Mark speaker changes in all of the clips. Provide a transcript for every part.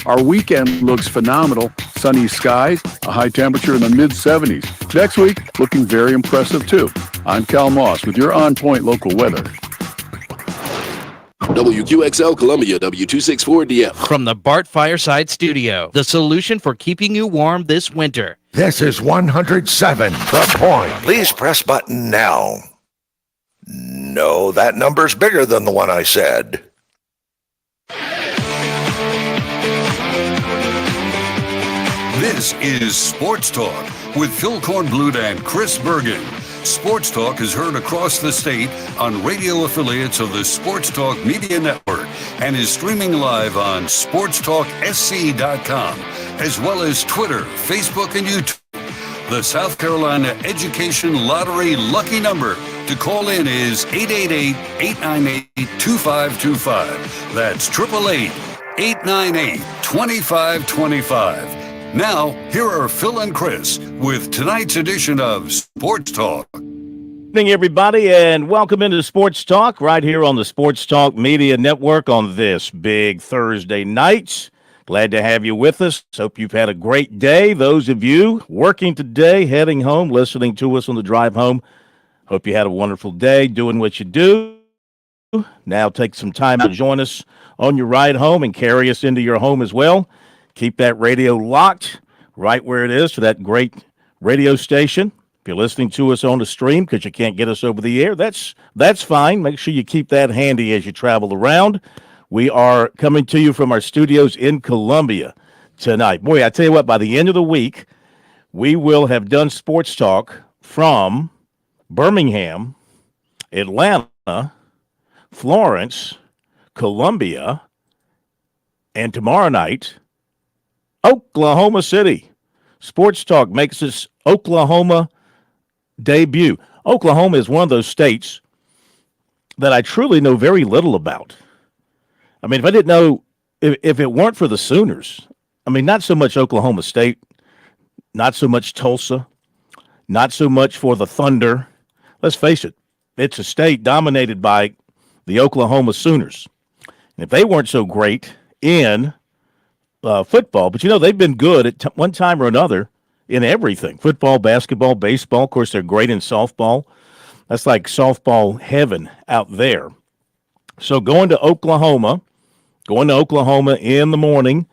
Speaker 1: Our weekend looks phenomenal. Sunny skies, a high temperature in the mid-70s. Next week, looking very impressive too. I'm Cal Moss with your on-point local weather.
Speaker 2: WQXL Columbia, W264DF.
Speaker 3: From the Bart Fireside Studio, the solution for keeping you warm this winter.
Speaker 4: This is 107 The Point. Please press button now. No, that number's bigger than the one I said.
Speaker 5: This is Sports Talk with Phil Kornblut and Chris Bergen. Sports Talk is heard across the state on radio affiliates of the Sports Talk Media Network and is streaming live on SportsTalkSC.com, as well as Twitter, Facebook, and YouTube. The South Carolina Education Lottery lucky number to call in is 888-898-2525. That's 888-898-2525. Now, here are Phil and Chris with tonight's edition of Sports Talk.
Speaker 6: Good evening, everybody, and welcome into Sports Talk right here on the Sports Talk Media Network on this big Thursday night. Glad to have you with us. Hope you've had a great day. Those of you working today, heading home, listening to us on the drive home, hope you had a wonderful day doing what you do. Now take some time to join us on your ride home and carry us into your home as well. Keep that radio locked right where it is to that great radio station. If you're listening to us on the stream because you can't get us over the air, that's fine. Make sure you keep that handy as you travel around. We are coming to you from our studios in Columbia tonight. Boy, I tell you what, by the end of the week, we will have done Sports Talk from Birmingham, Atlanta, Florence, Columbia, and tomorrow night, Oklahoma City. Sports Talk makes its Oklahoma debut. Oklahoma is one of those states that I truly know very little about. I mean, if I didn't know, if it weren't for the Sooners, I mean, not so much Oklahoma State, not so much Tulsa, not so much for the Thunder. Let's face it, it's a state dominated by the Oklahoma Sooners. And if they weren't so great in football, but they've been good at one time or another in everything: football, basketball, baseball. Of course, they're great in softball. That's like softball heaven out there. So going to Oklahoma in the morning,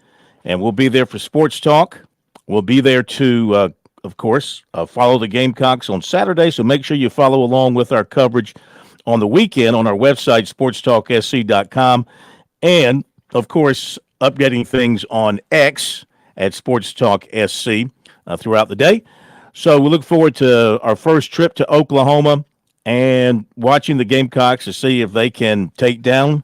Speaker 6: and we'll be there for Sports Talk. We'll be there to, of course, follow the Gamecocks on Saturday, so make sure you follow along with our coverage on the weekend on our website, SportsTalkSC.com, and, of course, updating things on X at SportsTalkSC throughout the day. So we look forward to our first trip to Oklahoma and watching the Gamecocks to see if they can take down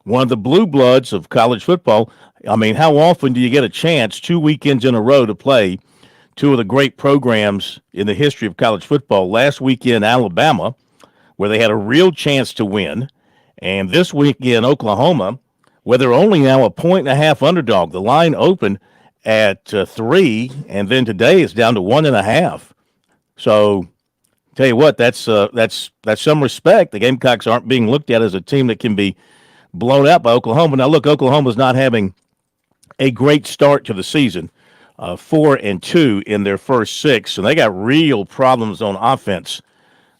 Speaker 6: one of the blue bloods of college football. I mean, how often do you get a chance 2 weekends in a row to play two of the great programs in the history of college football? Last weekend, Alabama, where they had a real chance to win, and this weekend, Oklahoma, where they're only now a 1.5-point underdog. The line opened at 3, and then today it's down to 1.5. So, tell you what, that's some respect. The Gamecocks aren't being looked at as a team that can be blown out by Oklahoma. Now, look, Oklahoma's not having a great start to the season, 4-2 in their first 6, and they got real problems on offense.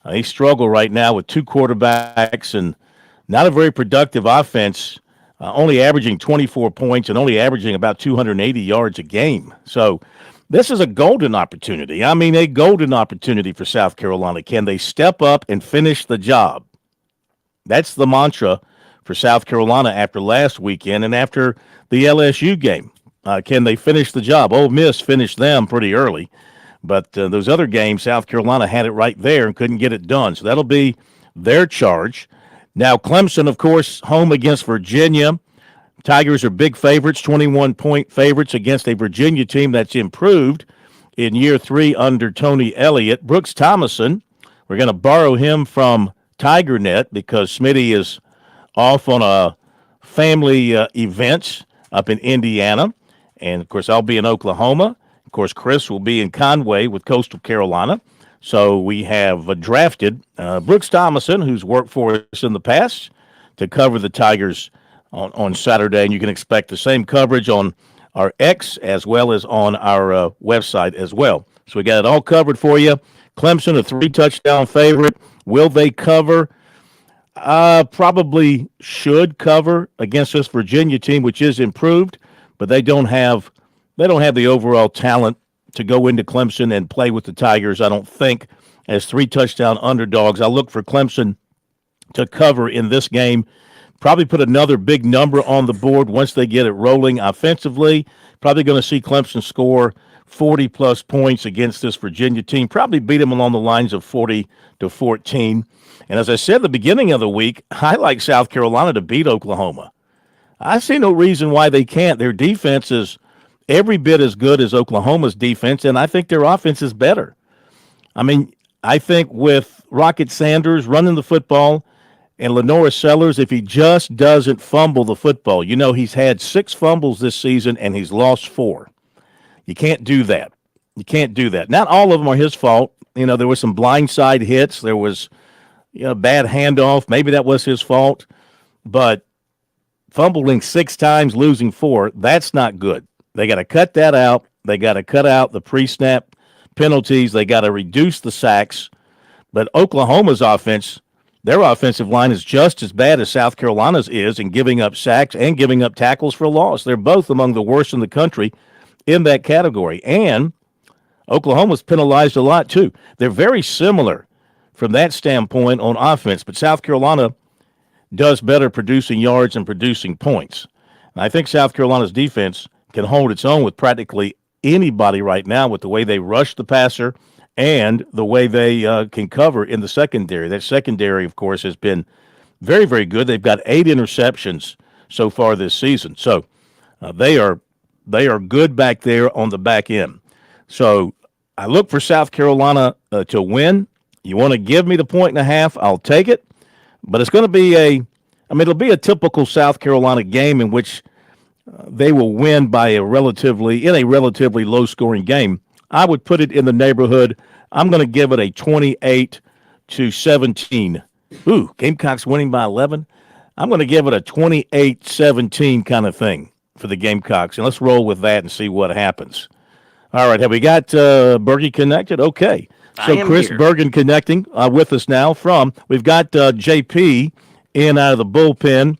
Speaker 6: They struggle right now with 2 quarterbacks and not a very productive offense. Only averaging 24 points and only averaging about 280 yards a game. So this is a golden opportunity. I mean, a golden opportunity for South Carolina. Can they step up and finish the job? That's the mantra for South Carolina after last weekend and after the LSU game. Can they finish the job? Ole Miss finished them pretty early. But those other games, South Carolina had it right there and couldn't get it done. So that'll be their charge. Now, Clemson, of course, home against Virginia. Tigers are big favorites, 21-point favorites against a Virginia team that's improved in year 3 under Tony Elliott. Brooks Thomason, we're going to borrow him from TigerNet because Smitty is off on a family event up in Indiana. And, of course, I'll be in Oklahoma. Of course, Chris will be in Conway with Coastal Carolina. So we have drafted Brooks Thomason, who's worked for us in the past, to cover the Tigers on Saturday. And you can expect the same coverage on our X as well as on our website as well. So we got it all covered for you. Clemson, a 3-touchdown favorite. Will they cover? Probably should cover against this Virginia team, which is improved, but they don't have the overall talent to go into Clemson and play with the Tigers, I don't think, as 3-touchdown underdogs. I look for Clemson to cover in this game. Probably put another big number on the board once they get it rolling offensively. Probably going to see Clemson score 40-plus points against this Virginia team. Probably beat them along the lines of 40-14. And as I said at the beginning of the week, I like South Carolina to beat Oklahoma. I see no reason why they can't. Their defense is every bit as good as Oklahoma's defense, and I think their offense is better. I mean, I think with Rocket Sanders running the football and Lenora Sellers, if he just doesn't fumble the football, he's had 6 fumbles this season and he's lost 4. You can't do that. Not all of them are his fault. There were some blindside hits. There was bad handoff. Maybe that was his fault. But fumbling 6 times, losing 4, that's not good. They got to cut that out. They got to cut out the pre-snap penalties. They got to reduce the sacks. But Oklahoma's offense, their offensive line is just as bad as South Carolina's is in giving up sacks and giving up tackles for loss. They're both among the worst in the country in that category. And Oklahoma's penalized a lot too. They're very similar from that standpoint on offense, but South Carolina does better producing yards and producing points. And I think South Carolina's defense can hold its own with practically anybody right now with the way they rush the passer and the way they can cover in the secondary. That secondary, of course, has been very, very good. They've got 8 interceptions so far this season. So they are good back there on the back end. So I look for South Carolina to win. You want to give me the 1.5, I'll take it. But it's going to be it'll be a typical South Carolina game in which they will win by a relatively low-scoring game. I would put it in the neighborhood. I'm going to give it a 28-17. Ooh, Gamecocks winning by 11. I'm going to give it a 28-17 kind of thing for the Gamecocks, and let's roll with that and see what happens. All right, have we got Bergie connected? Okay. So Chris Bergen connecting with us now we've got JP in out of the bullpen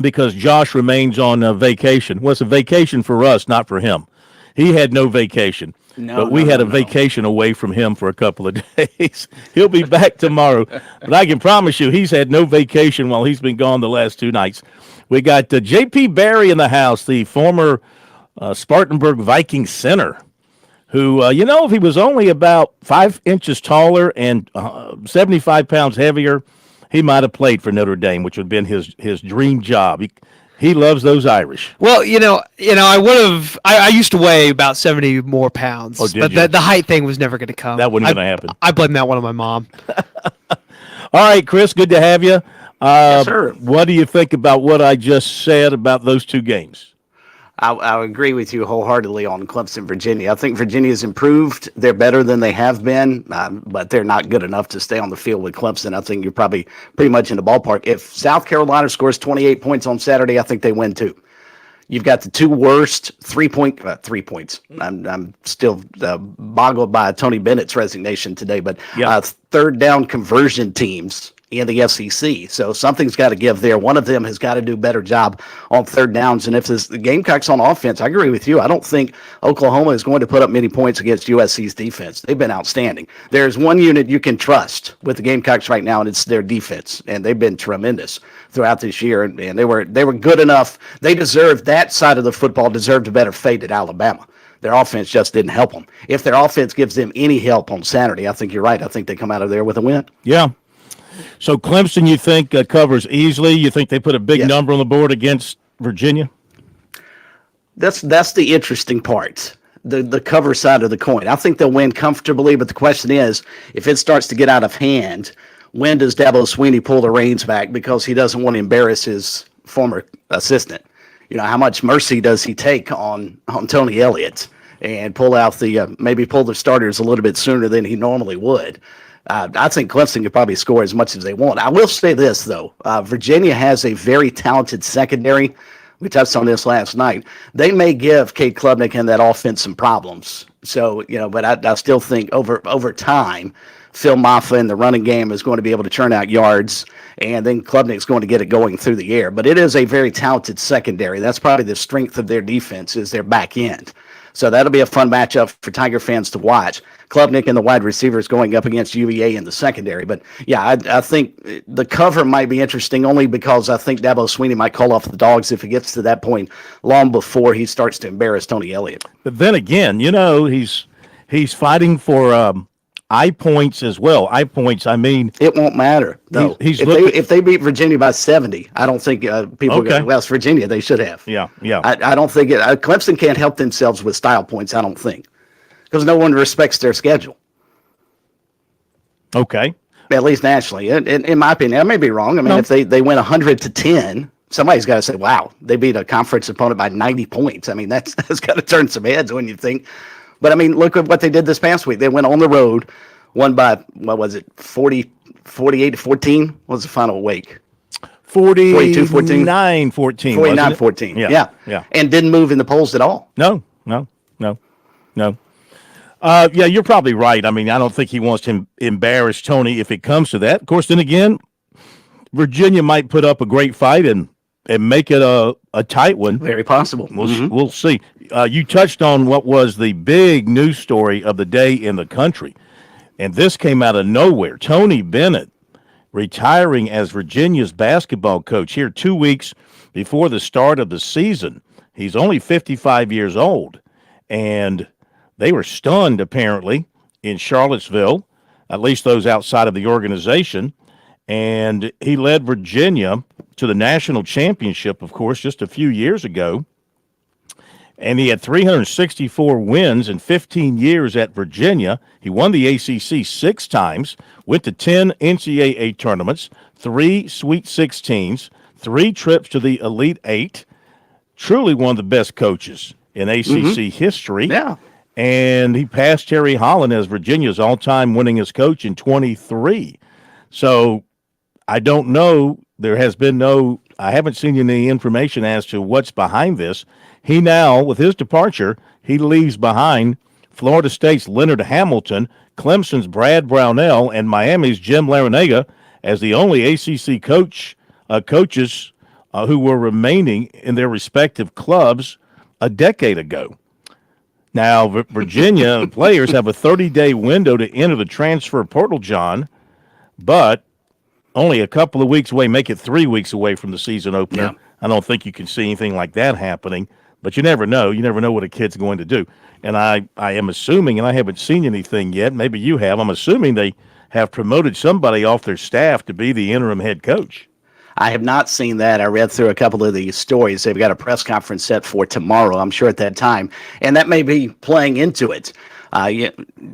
Speaker 6: because Josh remains on vacation. Well, it's a vacation for us, not for him. He had no vacation. But we had a vacation away from him for a couple of days. He'll be back tomorrow. But I can promise you he's had no vacation while he's been gone the last 2 nights. We got J.P. Barry in the house, the former Spartanburg Viking center, who, if he was only about 5 inches taller and 75 pounds heavier, he might have played for Notre Dame, which would have been his dream job. He loves those Irish.
Speaker 7: Well, I would have. I used to weigh about 70 more pounds, but the height thing was never going to come.
Speaker 6: That wasn't going to happen.
Speaker 7: I blame that one on my mom.
Speaker 6: All right, Chris, good to have you.
Speaker 8: Yes, sir.
Speaker 6: What do you think about what I just said about those 2 games?
Speaker 8: I agree with you wholeheartedly on Clemson, Virginia. I think Virginia's improved. They're better than they have been, but they're not good enough to stay on the field with Clemson. I think you're probably pretty much in the ballpark. If South Carolina scores 28 points on Saturday, I think they win too. You've got the 2 worst 3 points. I'm still boggled by Tony Bennett's resignation today, but third down conversion teams in the SEC. So something's got to give there. One of them has got to do a better job on third downs. And if the Gamecocks on offense, I agree with you. I don't think Oklahoma is going to put up many points against USC's defense. They've been outstanding. There's one unit you can trust with the Gamecocks right now, and it's their defense. And they've been tremendous throughout this year. And they were good enough. They deserved, that side of the football deserved a better fate at Alabama. Their offense just didn't help them. If their offense gives them any help on Saturday, I think you're right. I think they come out of there with a win.
Speaker 6: Yeah. So Clemson, you think covers easily? You think they put a big number on the board against Virginia?
Speaker 8: That's the interesting part, the cover side of the coin. I think they'll win comfortably, but the question is, if it starts to get out of hand, when does Dabo Swinney pull the reins back because he doesn't want to embarrass his former assistant? How much mercy does he take on Tony Elliott and pull out maybe pull the starters a little bit sooner than he normally would? I think Clemson could probably score as much as they want. I will say this, though. Virginia has a very talented secondary, we touched on this last night. They may give Cade Klubnik and that offense some problems. So, but I still think over time, Phil Maffa in the running game is going to be able to churn out yards, and then Klubnik's going to get it going through the air. But it is a very talented secondary. That's probably the strength of their defense is their back end. So that'll be a fun matchup for Tiger fans to watch. Klubnik and the wide receivers going up against UVA in the secondary. But, yeah, I think the cover might be interesting only because I think Dabo Swinney might call off the Dogs if it gets to that point long before he starts to embarrass Tony Elliott.
Speaker 6: But then again, he's fighting for eye points as well. Eye points, I mean.
Speaker 8: It won't matter, though. If they beat Virginia by 70, I don't think people go, well, it's Virginia. They should have.
Speaker 6: Yeah.
Speaker 8: I don't think Clemson can't help themselves with style points, I don't think, because no one respects their schedule.
Speaker 6: Okay.
Speaker 8: At least nationally. In my opinion, I may be wrong. I mean, if they win 100-10, somebody's got to say, wow, they beat a conference opponent by 90 points. I mean, that's got to turn some heads when you think. But, I mean, look at what they did this past week. They went on the road, won by, 48-14? What was the final week?
Speaker 6: 42-14. 49-14.
Speaker 8: Yeah. And didn't move in the polls at all.
Speaker 6: No. Yeah, you're probably right. I mean, I don't think he wants to embarrass Tony if it comes to that. Of course, then again, Virginia might put up a great fight and make it a tight one.
Speaker 8: Very possible.
Speaker 6: We'll see. You touched on what was the big news story of the day in the country, and this came out of nowhere. Tony Bennett retiring as Virginia's basketball coach here 2 weeks before the start of the season. He's only 55 years old, and they were stunned, apparently, in Charlottesville, at least those outside of the organization, and he led Virginia to the national championship, of course, just a few years ago. And he had 364 wins in 15 years at Virginia. He won the ACC 6 times, went to 10 NCAA tournaments, 3 Sweet 16s, 3 trips to the Elite 8. Truly one of the best coaches in ACC history.
Speaker 8: Yeah.
Speaker 6: And he passed Terry Holland as Virginia's all-time winningest coach in 23. So I don't know. There has been I haven't seen any information as to what's behind this. He now, with his departure, he leaves behind Florida State's Leonard Hamilton, Clemson's Brad Brownell, and Miami's Jim Larinaga as the only ACC coaches who were remaining in their respective clubs a decade ago. Now, Virginia players have a 30-day window to enter the transfer portal, John, but only a couple of weeks away, make it 3 weeks away from the season opener.
Speaker 8: Yeah.
Speaker 6: I don't think you can see anything like that happening, but you never know. You never know what a kid's going to do. And I am assuming, and I haven't seen anything yet, maybe you have, I'm assuming they have promoted somebody off their staff to be the interim head coach.
Speaker 8: I have not seen that. I read through a couple of these stories. They've got a press conference set for tomorrow, I'm sure, at that time. And that may be playing into it.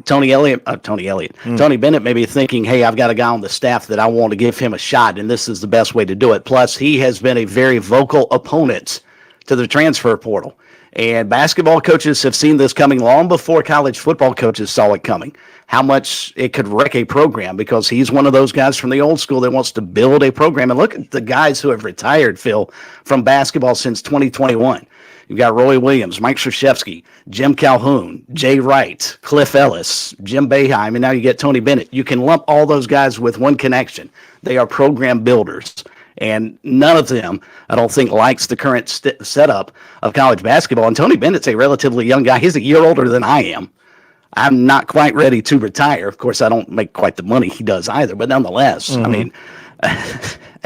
Speaker 8: Tony Bennett may be thinking, hey, I've got a guy on the staff that I want to give him a shot, and this is the best way to do it. Plus, he has been a very vocal opponent to the transfer portal. And basketball coaches have seen this coming long before college football coaches saw it coming, how much it could wreck a program, because he's one of those guys from the old school that wants to build a program. And look at the guys who have retired, Phil, from basketball since 2021. You've got Roy Williams, Mike Krzyzewski, Jim Calhoun, Jay Wright, Cliff Ellis, Jim Boeheim, and now you get Tony Bennett. You can lump all those guys with one connection. They are program builders. And none of them, I don't think, likes the current setup of college basketball. And Tony Bennett's a relatively young guy. He's a year older than I am. I'm not quite ready to retire. Of course, I don't make quite the money he does either. But nonetheless, I mean,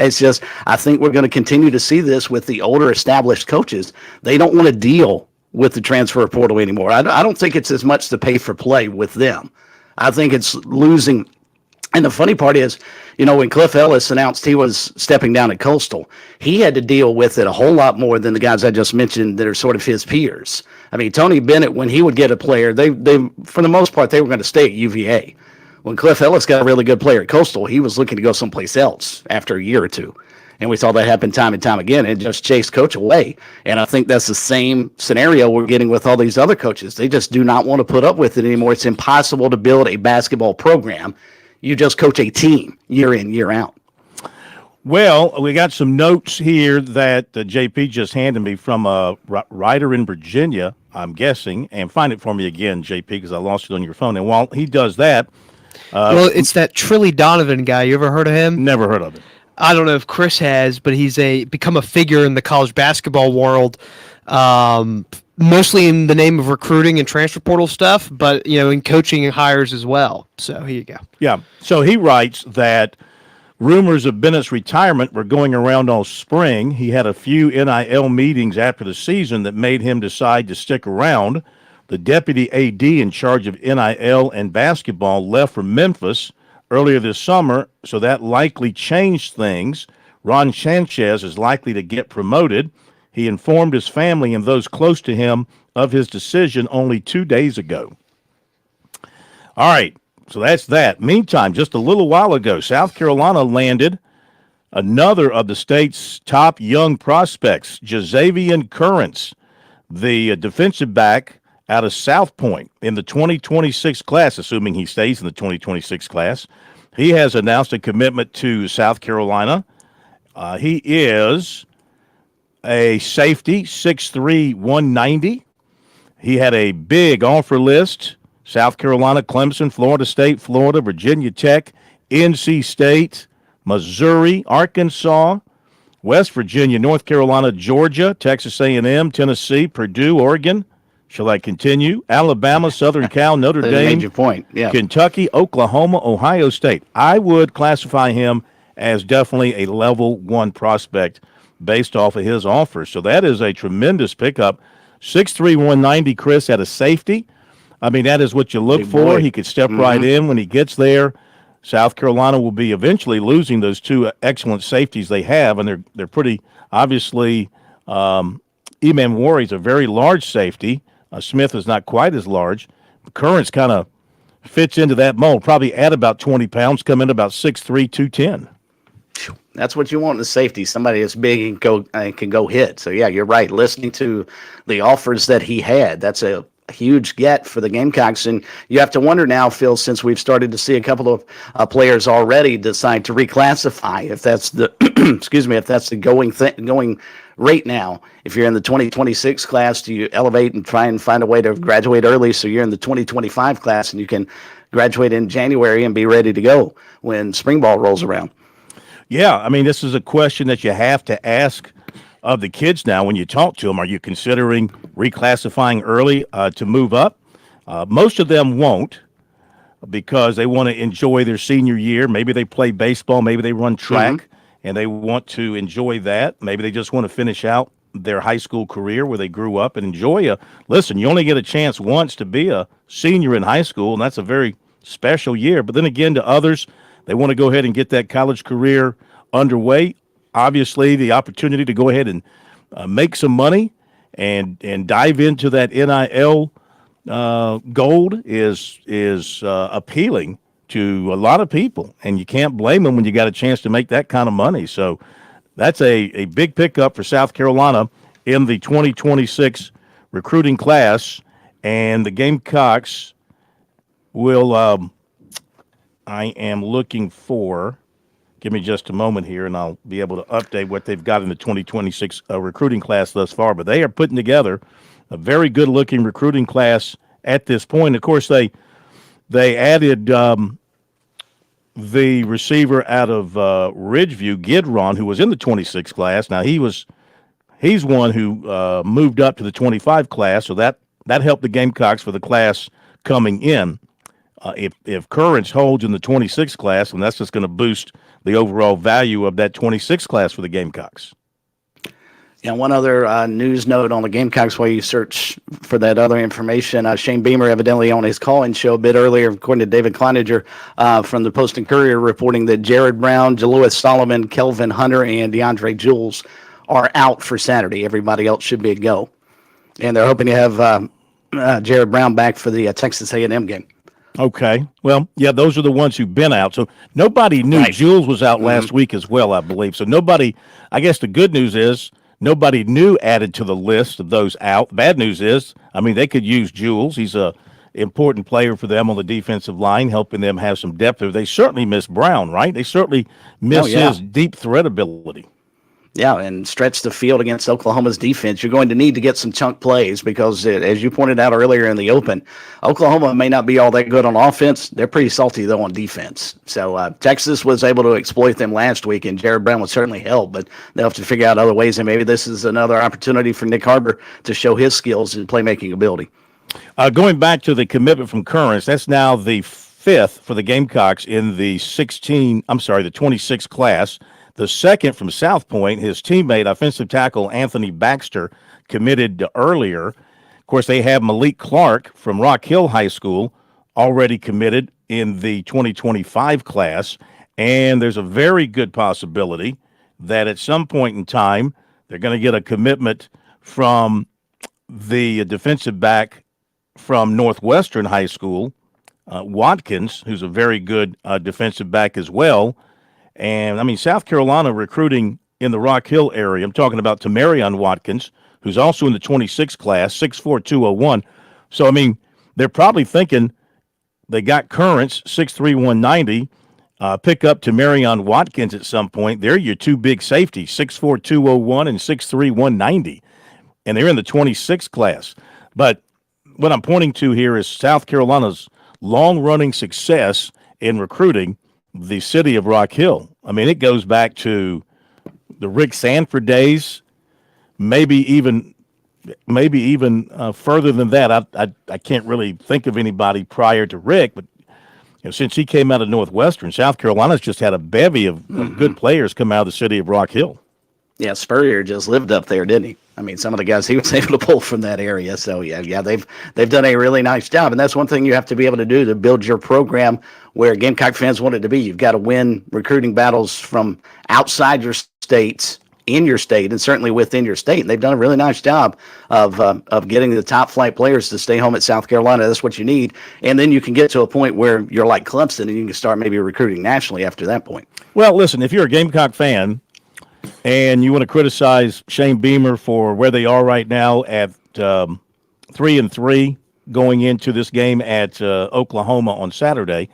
Speaker 8: it's just, I think we're going to continue to see this with the older established coaches. They don't want to deal with the transfer portal anymore. I don't think it's as much the pay for play with them. I think it's losing. And the funny part is, when Cliff Ellis announced he was stepping down at Coastal, he had to deal with it a whole lot more than the guys I just mentioned that are sort of his peers. I mean, Tony Bennett, when he would get a player, they for the most part, they were going to stay at UVA. When Cliff Ellis got a really good player at Coastal, he was looking to go someplace else after a year or two. And we saw that happen time and time again, and just chased coach away. And I think that's the same scenario we're getting with all these other coaches. They just do not want to put up with it anymore. It's impossible to build a basketball program. You just coach a team year in, year out.
Speaker 6: Well, we got some notes here that JP just handed me from a writer in Virginia, I'm guessing, and find it for me again, JP, because I lost it on your phone. And while he does that,
Speaker 7: well, it's that Trilly Donovan guy. You ever heard of him?
Speaker 6: Never heard of him.
Speaker 7: I don't know if Chris has, but he's become a figure in the college basketball world, mostly in the name of recruiting and transfer portal stuff, but in coaching and hires as well. So here you go.
Speaker 6: Yeah. So he writes that rumors of Bennett's retirement were going around all spring. He had a few NIL meetings after the season that made him decide to stick around. The deputy AD in charge of NIL and basketball left for Memphis earlier this summer, so that likely changed things. Ron Sanchez is likely to get promoted. He informed his family and those close to him of his decision only 2 days ago. All right. So that's that. Meantime, just a little while ago, South Carolina landed another of the state's top young prospects, Jazavian Currents, the defensive back out of South Point in the 2026 class, assuming he stays in the 2026 class. He has announced a commitment to South Carolina. He is a safety, 6'3", 190. He had a big offer list. South Carolina, Clemson, Florida State, Florida, Virginia Tech, NC State, Missouri, Arkansas, West Virginia, North Carolina, Georgia, Texas A&M, Tennessee, Purdue, Oregon. Shall I continue? Alabama, Southern Cal, Notre Dame,
Speaker 8: made your point. Yeah.
Speaker 6: Kentucky, Oklahoma, Ohio State. I would classify him as definitely a level 1 prospect based off of his offers. So that is a tremendous pickup. 6'3", 190, Chris, at a safety. I mean, that is what you look for.
Speaker 8: Boy.
Speaker 6: He could step right in when he gets there. South Carolina will be eventually losing those two excellent safeties they have, and they're pretty obviously. Eman Wari is a very large safety. Smith is not quite as large. Currents kind of fits into that mold. Probably add about 20 pounds, come in about 6'3", 210.
Speaker 8: That's what you want in a safety, somebody that's big and can go hit. So, yeah, you're right. Listening to the offers that he had, that's a huge get for the Gamecocks. And you have to wonder now, Phil, since we've started to see a couple of players already decide to reclassify, if that's the if that's the going rate now. If you're in the 2026 class, do you elevate and try and find a way to graduate early so you're in the 2025 class and you can graduate in January and be ready to go when spring ball rolls around?
Speaker 6: Yeah, I mean, this is a question that you have to ask of the kids now when you talk to them. Are you considering reclassifying early to move up? Most of them won't because they want to enjoy their senior year. Maybe they play baseball, maybe they run track, and they want to enjoy that. Maybe they just want to finish out their high school career where they grew up and enjoy listen, you only get a chance once to be a senior in high school, and that's a very special year. But then again, to others, they want to go ahead and get that college career underway. Obviously, the opportunity to go ahead and make some money and dive into that NIL gold is appealing to a lot of people, and you can't blame them when you got a chance to make that kind of money. So that's a big pickup for South Carolina in the 2026 recruiting class, and the Gamecocks will I am looking for, give me just a moment here, and I'll be able to update what they've got in the 2026 recruiting class thus far. But they are putting together a very good-looking recruiting class at this point. Of course, they added the receiver out of Ridgeview, Gidron, who was in the 26 class. Now, he's one who moved up to the 25 class, so that helped the Gamecocks for the class coming in. If Currents holds in the 26 class, and that's just going to boost the overall value of that 26 class for the Gamecocks.
Speaker 8: Yeah, one other news note on the Gamecocks while you search for that other information. Shane Beamer evidently on his call-in show a bit earlier, according to David Kleininger from the Post and Courier, reporting that Jared Brown, Jalewis Solomon, Kelvin Hunter, and DeAndre Jules are out for Saturday. Everybody else should be a go. And they're hoping to have Jared Brown back for the Texas A&M game.
Speaker 6: Okay. Well, yeah, those are the ones who've been out. So nobody knew. Right. Jules was out last week as well, I believe. So nobody, I guess the good news is nobody new added to the list of those out. Bad news is, I mean, they could use Jules. He's a important player for them on the defensive line, helping them have some depth. They certainly miss Brown, right? They certainly miss his deep threat ability.
Speaker 8: Yeah, and stretch the field against Oklahoma's defense. You're going to need to get some chunk plays because, as you pointed out earlier in the open, Oklahoma may not be all that good on offense. They're pretty salty, though, on defense. So Texas was able to exploit them last week, and Jared Brown would certainly help, but they'll have to figure out other ways, and maybe this is another opportunity for Nick Harbor to show his skills and playmaking ability.
Speaker 6: Going back to the commitment from Currents, that's now the 5th for the Gamecocks in the 26 class. The second from South Point, his teammate, offensive tackle Anthony Baxter, committed earlier. Of course, they have Malik Clark from Rock Hill High School already committed in the 2025 class. And there's a very good possibility that at some point in time, they're going to get a commitment from the defensive back from Northwestern High School, Watkins, who's a very good defensive back as well. And, I mean, South Carolina recruiting in the Rock Hill area. I'm talking about Tamarion Watkins, who's also in the 26 class, 6'4", 201. So, I mean, they're probably thinking they got Currents, 6'3", 190, pick up Tamarion Watkins at some point. They're your two big safeties, 6'4", 201 and 6'3", 190. And they're in the 26 class. But what I'm pointing to here is South Carolina's long-running success in recruiting the city of Rock Hill. I mean, it goes back to the Rick Sanford days, maybe even further than that. I can't really think of anybody prior to Rick, but since he came out of Northwestern, South Carolina's just had a bevy of good players come out of the city of Rock Hill.
Speaker 8: Yeah, Spurrier just lived up there, didn't he? I mean, some of the guys he was able to pull from that area. So yeah, they've done a really nice job, and that's one thing you have to be able to do to build your program where Gamecock fans want it to be. You've got to win recruiting battles from outside your states, in your state, and certainly within your state. And they've done a really nice job of getting the top flight players to stay home at South Carolina. That's what you need, and then you can get to a point where you're like Clemson, and you can start maybe recruiting nationally after that point.
Speaker 6: Well, listen, if you're a Gamecock fan and you want to criticize Shane Beamer for where they are right now at 3-3 going into this game at Oklahoma on Saturday,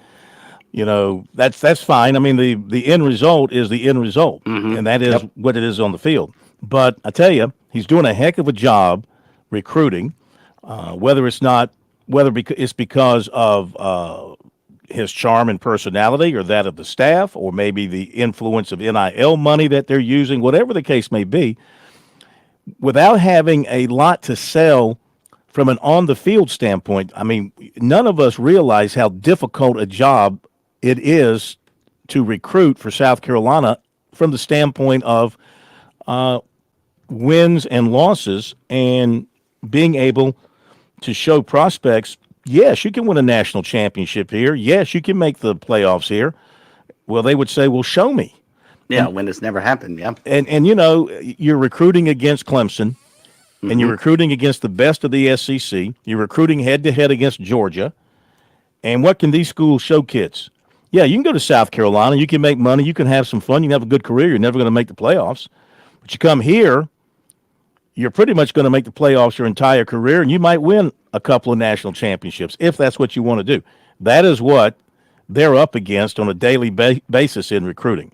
Speaker 6: that's fine. I mean, the end result is the end result, and that is what it is on the field. But I tell you, he's doing a heck of a job recruiting, whether it's because of his charm and personality or that of the staff or maybe the influence of NIL money that they're using, whatever the case may be, without having a lot to sell from an on-the-field standpoint. I mean, none of us realize how difficult a job it is to recruit for South Carolina from the standpoint of wins and losses and being able to show prospects, yes, you can win a national championship here. Yes, you can make the playoffs here. Well, they would say, well, show me.
Speaker 8: Yeah, when it's never happened, yeah.
Speaker 6: And you're recruiting against Clemson, and you're recruiting against the best of the SEC. You're recruiting head-to-head against Georgia. And what can these schools show kids? Yeah, you can go to South Carolina. You can make money. You can have some fun. You can have a good career. You're never going to make the playoffs. But you come here, you're pretty much going to make the playoffs your entire career, and you might win a couple of national championships if that's what you want to do. That is what they're up against on a daily basis in recruiting.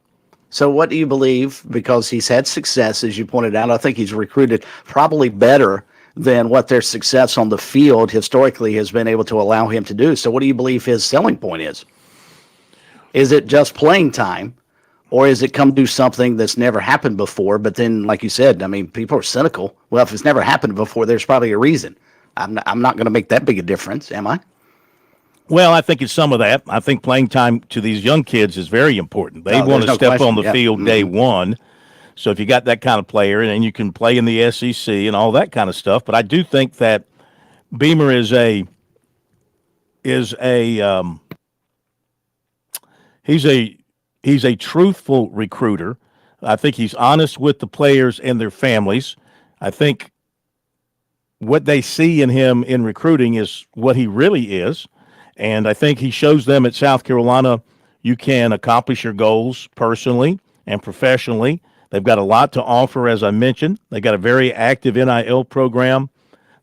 Speaker 8: So what do you believe, because he's had success, as you pointed out, I think he's recruited probably better than what their success on the field historically has been able to allow him to do. So what do you believe his selling point is? Is it just playing time, or is it come do something that's never happened before? But then, like you said, I mean, people are cynical. Well, if it's never happened before, there's probably a reason. I'm not going to make that big a difference, am I?
Speaker 6: Well, I think it's some of that. I think playing time to these young kids is very important. They want to step on the field day one. So if you got that kind of player, and you can play in the SEC and all that kind of stuff. But I do think that Beamer he's a truthful recruiter. I think he's honest with the players and their families. I think what they see in him in recruiting is what he really is. And I think he shows them at South Carolina you can accomplish your goals personally and professionally. They've got a lot to offer, as I mentioned. They got a very active NIL program.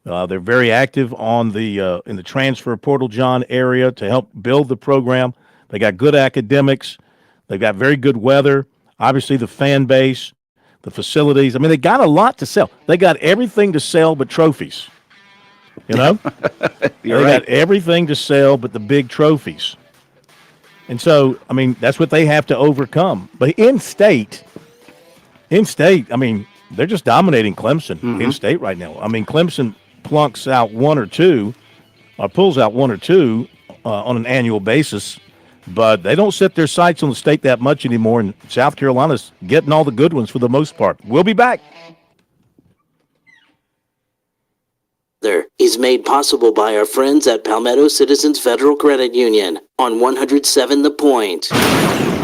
Speaker 6: They're very active on the in the transfer portal, John, area to help build the program. They got good academics. They've got very good weather. Obviously, the fan base, the facilities. I mean, they got a lot to sell. They got everything to sell but trophies. You know? They got everything to sell but the big trophies. And so, I mean, that's what they have to overcome. But in-state, I mean, they're just dominating Clemson in-state right now. I mean, Clemson pulls out one or two on an annual basis, but they don't set their sights on the state that much anymore, and South Carolina's getting all the good ones for the most part. We'll be back.
Speaker 9: Is made possible by our friends at Palmetto Citizens Federal Credit Union on 107 The Point.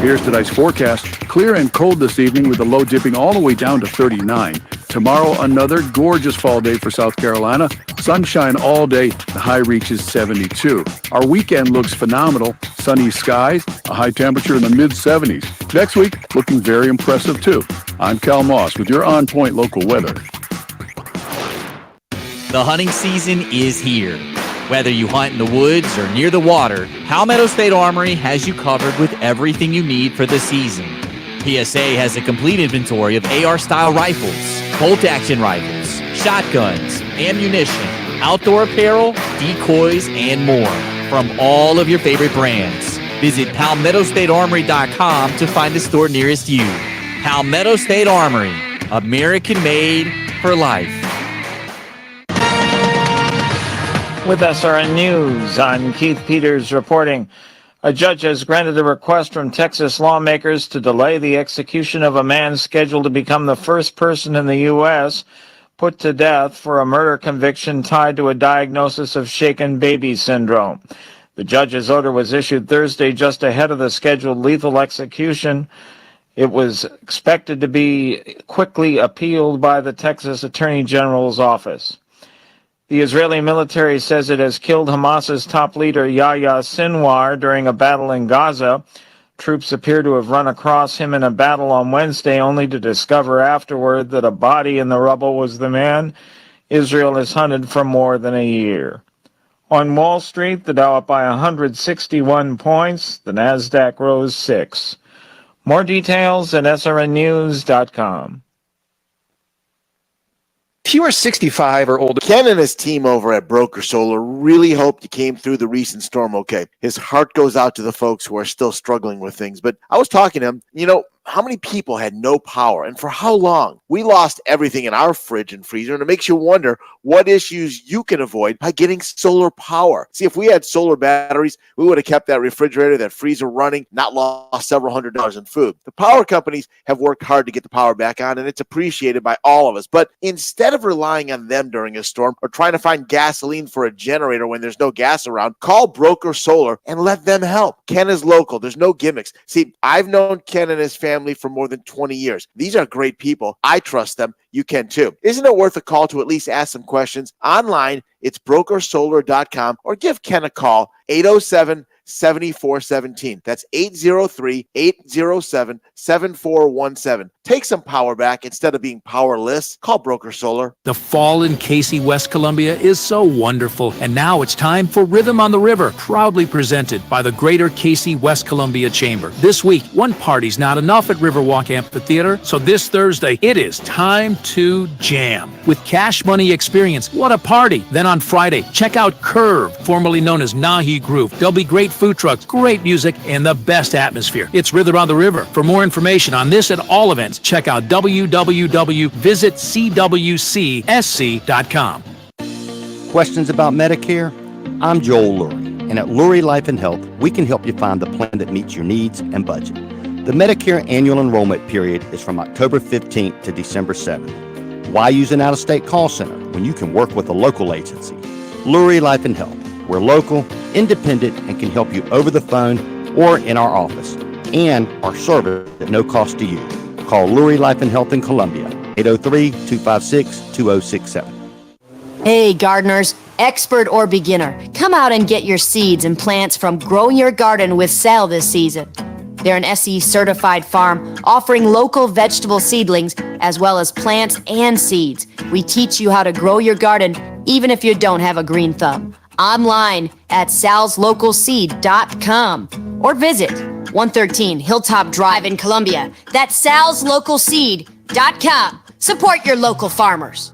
Speaker 1: Here's tonight's forecast. Clear and cold this evening with the low dipping all the way down to 39. Tomorrow, another gorgeous fall day for South Carolina. Sunshine all day. The high reaches 72. Our weekend looks phenomenal. Sunny skies, a high temperature in the mid-70s. Next week, looking very impressive too. I'm Cal Moss with your on-point local weather.
Speaker 3: The hunting season is here. Whether you hunt in the woods or near the water, Palmetto State Armory has you covered with everything you need for the season. PSA has a complete inventory of AR-style rifles, bolt-action rifles, shotguns, ammunition, outdoor apparel, decoys, and more from all of your favorite brands. Visit PalmettoStateArmory.com to find the store nearest you. Palmetto State Armory, American-made for life.
Speaker 10: With SRN News, I'm Keith Peters reporting. A judge has granted a request from Texas lawmakers to delay the execution of a man scheduled to become the first person in the U.S. put to death for a murder conviction tied to a diagnosis of shaken baby syndrome. The judge's order was issued Thursday just ahead of the scheduled lethal execution. It was expected to be quickly appealed by the Texas Attorney General's office. The Israeli military says it has killed Hamas's top leader Yahya Sinwar during a battle in Gaza. Troops appear to have run across him in a battle on Wednesday, only to discover afterward that a body in the rubble was the man Israel has hunted for more than a year. On Wall Street, the Dow up by 161 points. The Nasdaq rose 6. More details at srnnews.com.
Speaker 11: If you are 65 or older, Ken and his team over at Broker Solar really hoped you came through the recent storm okay. His heart goes out to the folks who are still struggling with things. But I was talking to him, how many people had no power and for how long? We lost everything in our fridge and freezer, and it makes you wonder what issues you can avoid by getting solar power. See, if we had solar batteries, we would have kept that refrigerator, that freezer running, not lost several $100s in food. The power companies have worked hard to get the power back on, and it's appreciated by all of us. But instead of relying on them during a storm or trying to find gasoline for a generator when there's no gas around, call Broker Solar and let them help. Ken is local. There's no gimmicks. See, I've known Ken and his family for more than 20 years. These are great people. I trust them. You can too. Isn't it worth a call to at least ask some questions? Online, it's brokersolar.com or give Ken a call, 807-7417. That's 803-807-7417. Take some power back instead of being powerless. Call Broker Solar.
Speaker 12: The fall in Casey, West Columbia is so wonderful, and now it's time for Rhythm on the River, proudly presented by the Greater Casey, West Columbia Chamber. This week, one party's not enough at Riverwalk Amphitheater, so this Thursday, it is time to jam. With Cash Money Experience, what a party! Then on Friday, check out Curve, formerly known as Nahi Groove. There'll be great food trucks, great music, and the best atmosphere. It's Rhythm on the River. For more information on this and all events, check out www.visitcwcsc.com.
Speaker 13: Questions about Medicare? I'm Joel Lurie, and at Lurie Life and Health, we can help you find the plan that meets your needs and budget. The Medicare annual enrollment period is from October 15th to December 7th. Why use an out-of-state call center when you can work with a local agency? Lurie Life and Health. We're local, independent, and can help you over the phone or in our office, and our service at no cost to you. Call Lurie Life and Health in Columbia, 803-256-2067.
Speaker 14: Hey gardeners, expert or beginner, come out and get your seeds and plants from Growing Your Garden with Sal this season. They're an SE certified farm offering local vegetable seedlings as well as plants and seeds. We teach you how to grow your garden even if you don't have a green thumb. Online at salslocalseed.com or visit 113 Hilltop Drive in Columbia. That's salslocalseed.com. Support your local farmers.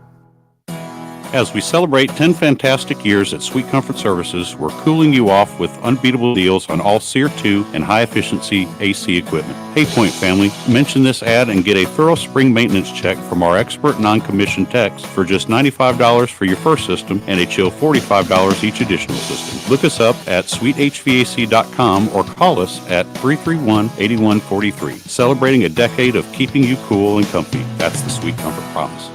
Speaker 15: As we celebrate 10 fantastic years at Sweet Comfort Services, we're cooling you off with unbeatable deals on all SEER 2 and high-efficiency AC equipment. Hey, Point family, mention this ad and get a thorough spring maintenance check from our expert non-commissioned techs for just $95 for your first system and a chill $45 each additional system. Look us up at sweethvac.com or call us at 331-8143. Celebrating a decade of keeping you cool and comfy. That's the Sweet Comfort promise.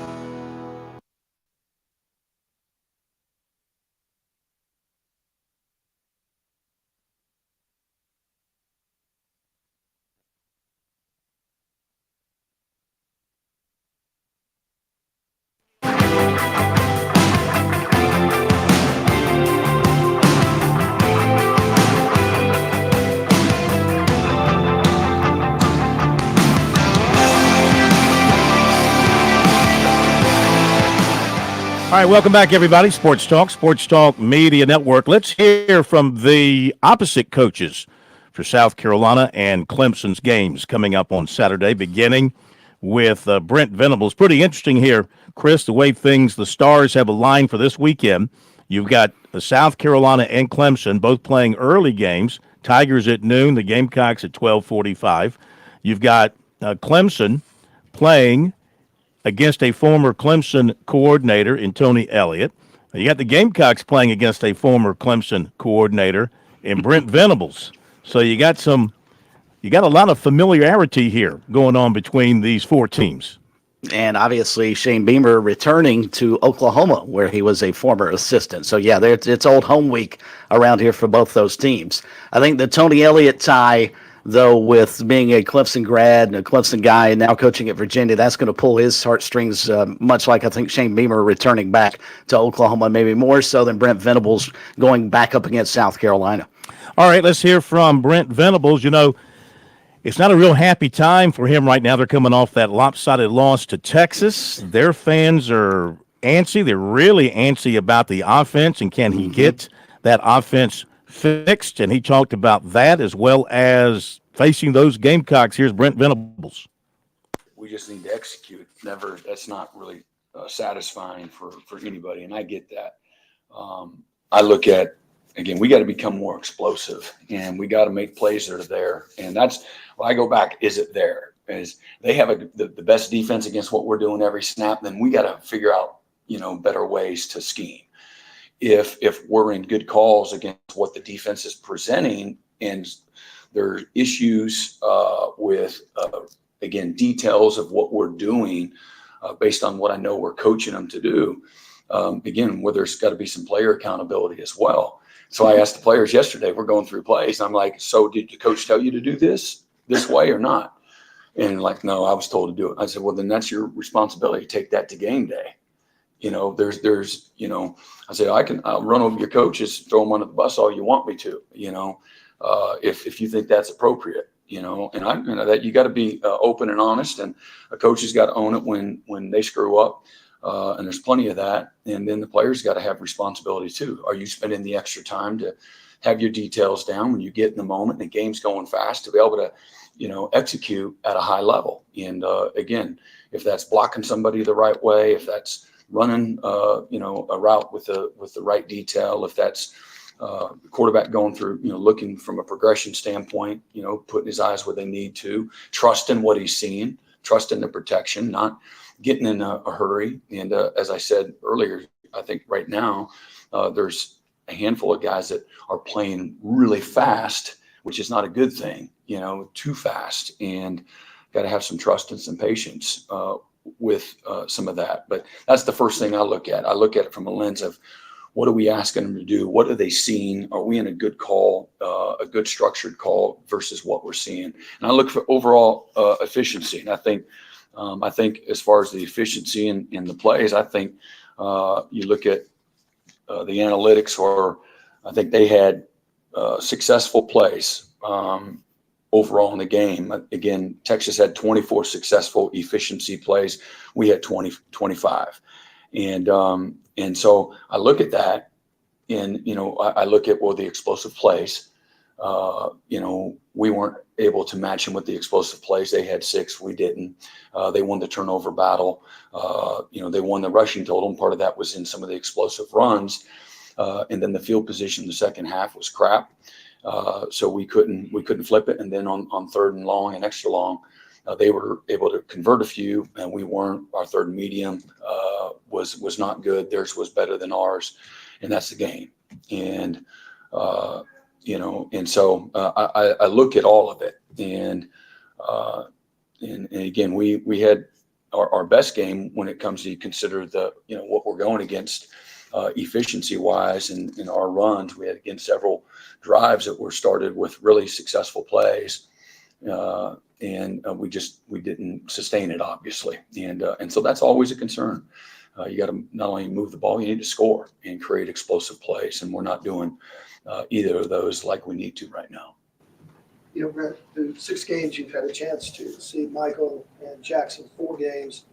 Speaker 6: All right, welcome back, everybody. Sports Talk Media Network. Let's hear from the opposite coaches for South Carolina and Clemson's games coming up on Saturday, beginning with Brent Venables. Pretty interesting here, Chris, the way the stars have aligned for this weekend. You've got South Carolina and Clemson both playing early games. Tigers at noon, the Gamecocks at 12:45. You've got Clemson playing against a former Clemson coordinator in Tony Elliott. You got the Gamecocks playing against a former Clemson coordinator in Brent Venables. So you got a lot of familiarity here going on between these four teams.
Speaker 8: And obviously Shane Beamer returning to Oklahoma, where he was a former assistant. So yeah, it's old home week around here for both those teams. I think the Tony Elliott tie, though, with being a Clemson grad and a Clemson guy and now coaching at Virginia, that's going to pull his heartstrings, much like I think Shane Beamer returning back to Oklahoma, maybe more so than Brent Venables going back up against South Carolina.
Speaker 6: All right, let's hear from Brent Venables. You know, it's not a real happy time for him right now. They're coming off that lopsided loss to Texas. Their fans are antsy. They're really antsy about the offense, and can he get that offense fixed? And he talked about that as well as facing those Gamecocks. Here's Brent Venables.
Speaker 16: We just need to execute. That's not really satisfying for anybody, and I get that. I look at, again, we got to become more explosive, and we got to make plays that are there. And that's why I go back. Is it there? Is they have the best defense against what we're doing every snap? Then we got to figure out, better ways to scheme. If we're in good calls against what the defense is presenting, and there are issues with, again, details of what we're doing based on what I know we're coaching them to do, again, where there's got to be some player accountability as well. So I asked the players yesterday, we're going through plays, and I'm like, so did the coach tell you to do this way or not? And like, no, I was told to do it. I said, well, then that's your responsibility. Take that to game day. I say, I'll run over your coaches, throw them under the bus all you want me to, if you think that's appropriate, and that you got to be open and honest, and a coach has got to own it when they screw up. And there's plenty of that. And then the players got to have responsibility too. Are you spending the extra time to have your details down when you get in the moment and the game's going fast to be able to, execute at a high level? And again, if that's blocking somebody the right way, if that's running, a route with the right detail, if that's quarterback going through, looking from a progression standpoint, putting his eyes where they need to, trusting what he's seeing, trusting the protection, not getting in a hurry. And as I said earlier, I think right now there's a handful of guys that are playing really fast, which is not a good thing, too fast, and got to have some trust and some patience with some of that. But that's the first thing I look at. I look at it from a lens of, what are we asking them to do? What are they seeing? Are we in a good call, a good structured call versus what we're seeing? And I look for overall efficiency. And I think as far as the efficiency in the plays, I think you look at the analytics, or I think they had successful plays overall in the game. Again, Texas had 24 successful efficiency plays. We had 25. And And so I look at that, and I look at the explosive plays. We weren't able to match them with the explosive plays. They had 6, we didn't. They won the turnover battle. They won the rushing total, and part of that was in some of the explosive runs. And then the field position in the second half was crap. So we couldn't flip it. And then on third and long and extra long, they were able to convert a few, and we weren't. Our third and medium was not good. Theirs was better than ours, and that's the game. And and so I look at all of it, and again, we had our best game when it comes to consider what we're going against efficiency wise, and in our runs we had against several drives that were started with really successful plays, and we didn't sustain it, obviously, and so that's always a concern. You got to not only move the ball, you need to score and create explosive plays, and we're not doing either of those like we need to right now.
Speaker 17: Brent, the 6 games you've had a chance to see Michael and Jackson 4 games,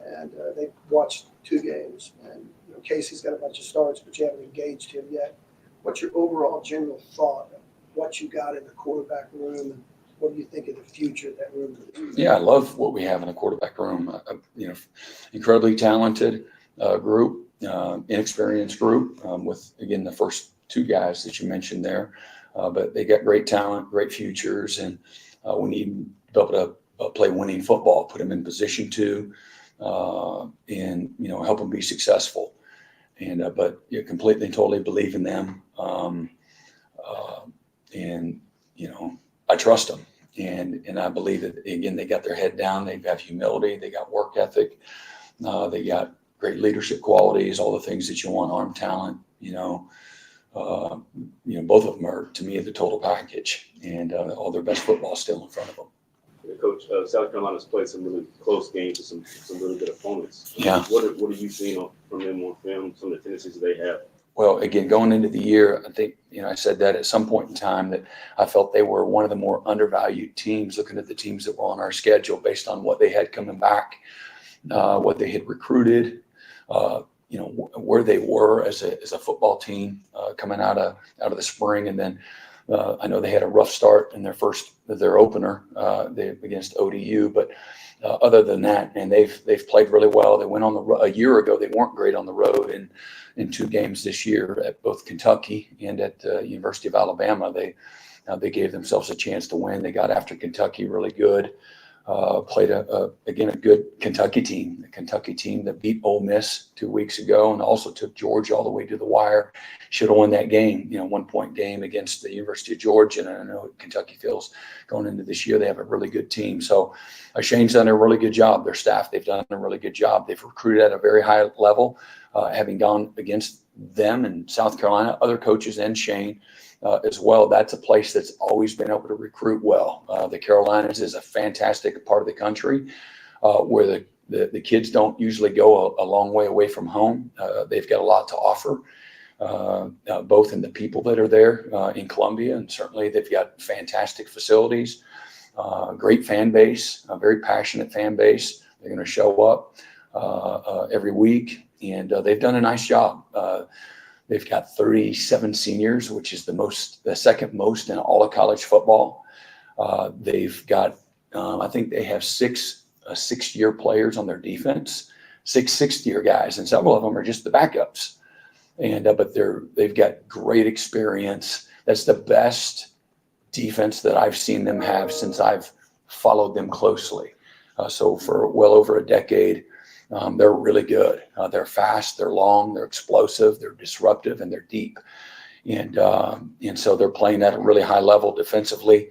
Speaker 17: and they've watched 2 games. And Casey's got a bunch of starts, but you haven't engaged him yet. What's your overall general thought of what you got in the quarterback room, and what do you think of the future of that room?
Speaker 16: Yeah, I love what we have in the quarterback room. Incredibly talented group, inexperienced group, with again the first 2 guys that you mentioned there. But they got great talent, great futures, and we need to be able to play winning football, put them in position to, and help them be successful. And but completely and totally believe in them, and I trust them, and I believe that again they got their head down, they have humility, they got work ethic, they got great leadership qualities, all the things that you want, arm talent, both of them are, to me, the total package, and all their best football still in front of them.
Speaker 18: Coach, South Carolina's played some really close games with some really good opponents.
Speaker 16: Yeah.
Speaker 18: What are you seeing from them on film, some of the tendencies they have?
Speaker 16: Well, again, going into the year, I think, I said that at some point in time that I felt they were one of the more undervalued teams, looking at the teams that were on our schedule based on what they had coming back, what they had recruited, where they were as a football team coming out of the spring. And then I know they had a rough start in their opener against ODU, but other than that, and they've played really well. They went on a year ago. They weren't great on the road in 2 games this year at both Kentucky and at University of Alabama. They gave themselves a chance to win. They got after Kentucky really good. Played a good Kentucky team, a Kentucky team that beat Ole Miss 2 weeks ago, and also took Georgia all the way to the wire. Should have won that game, 1-point game against the University of Georgia. And I know Kentucky feels going into this year they have a really good team. So Shane's done a really good job. Their staff, they've done a really good job. They've recruited at a very high level, having gone against them in South Carolina, other coaches, and Shane. As well, that's a place that's always been able to recruit well. The Carolinas is a fantastic part of the country where the kids don't usually go a long way away from home. They've got a lot to offer, both in the people that are there in Columbia, and certainly they've got fantastic facilities, great fan base, a very passionate fan base. They're going to show up every week, and they've done a nice job. They've got 37 seniors, which is the second most in all of college football. They've got, I think they have 6 sixth-year players on their defense, 6 sixth-year guys, and several of them are just the backups. And but they've got great experience. That's the best defense that I've seen them have since I've followed them closely. So for well over a decade. They're really good. They're fast, they're long, they're explosive, they're disruptive, and they're deep. And so they're playing at a really high level defensively.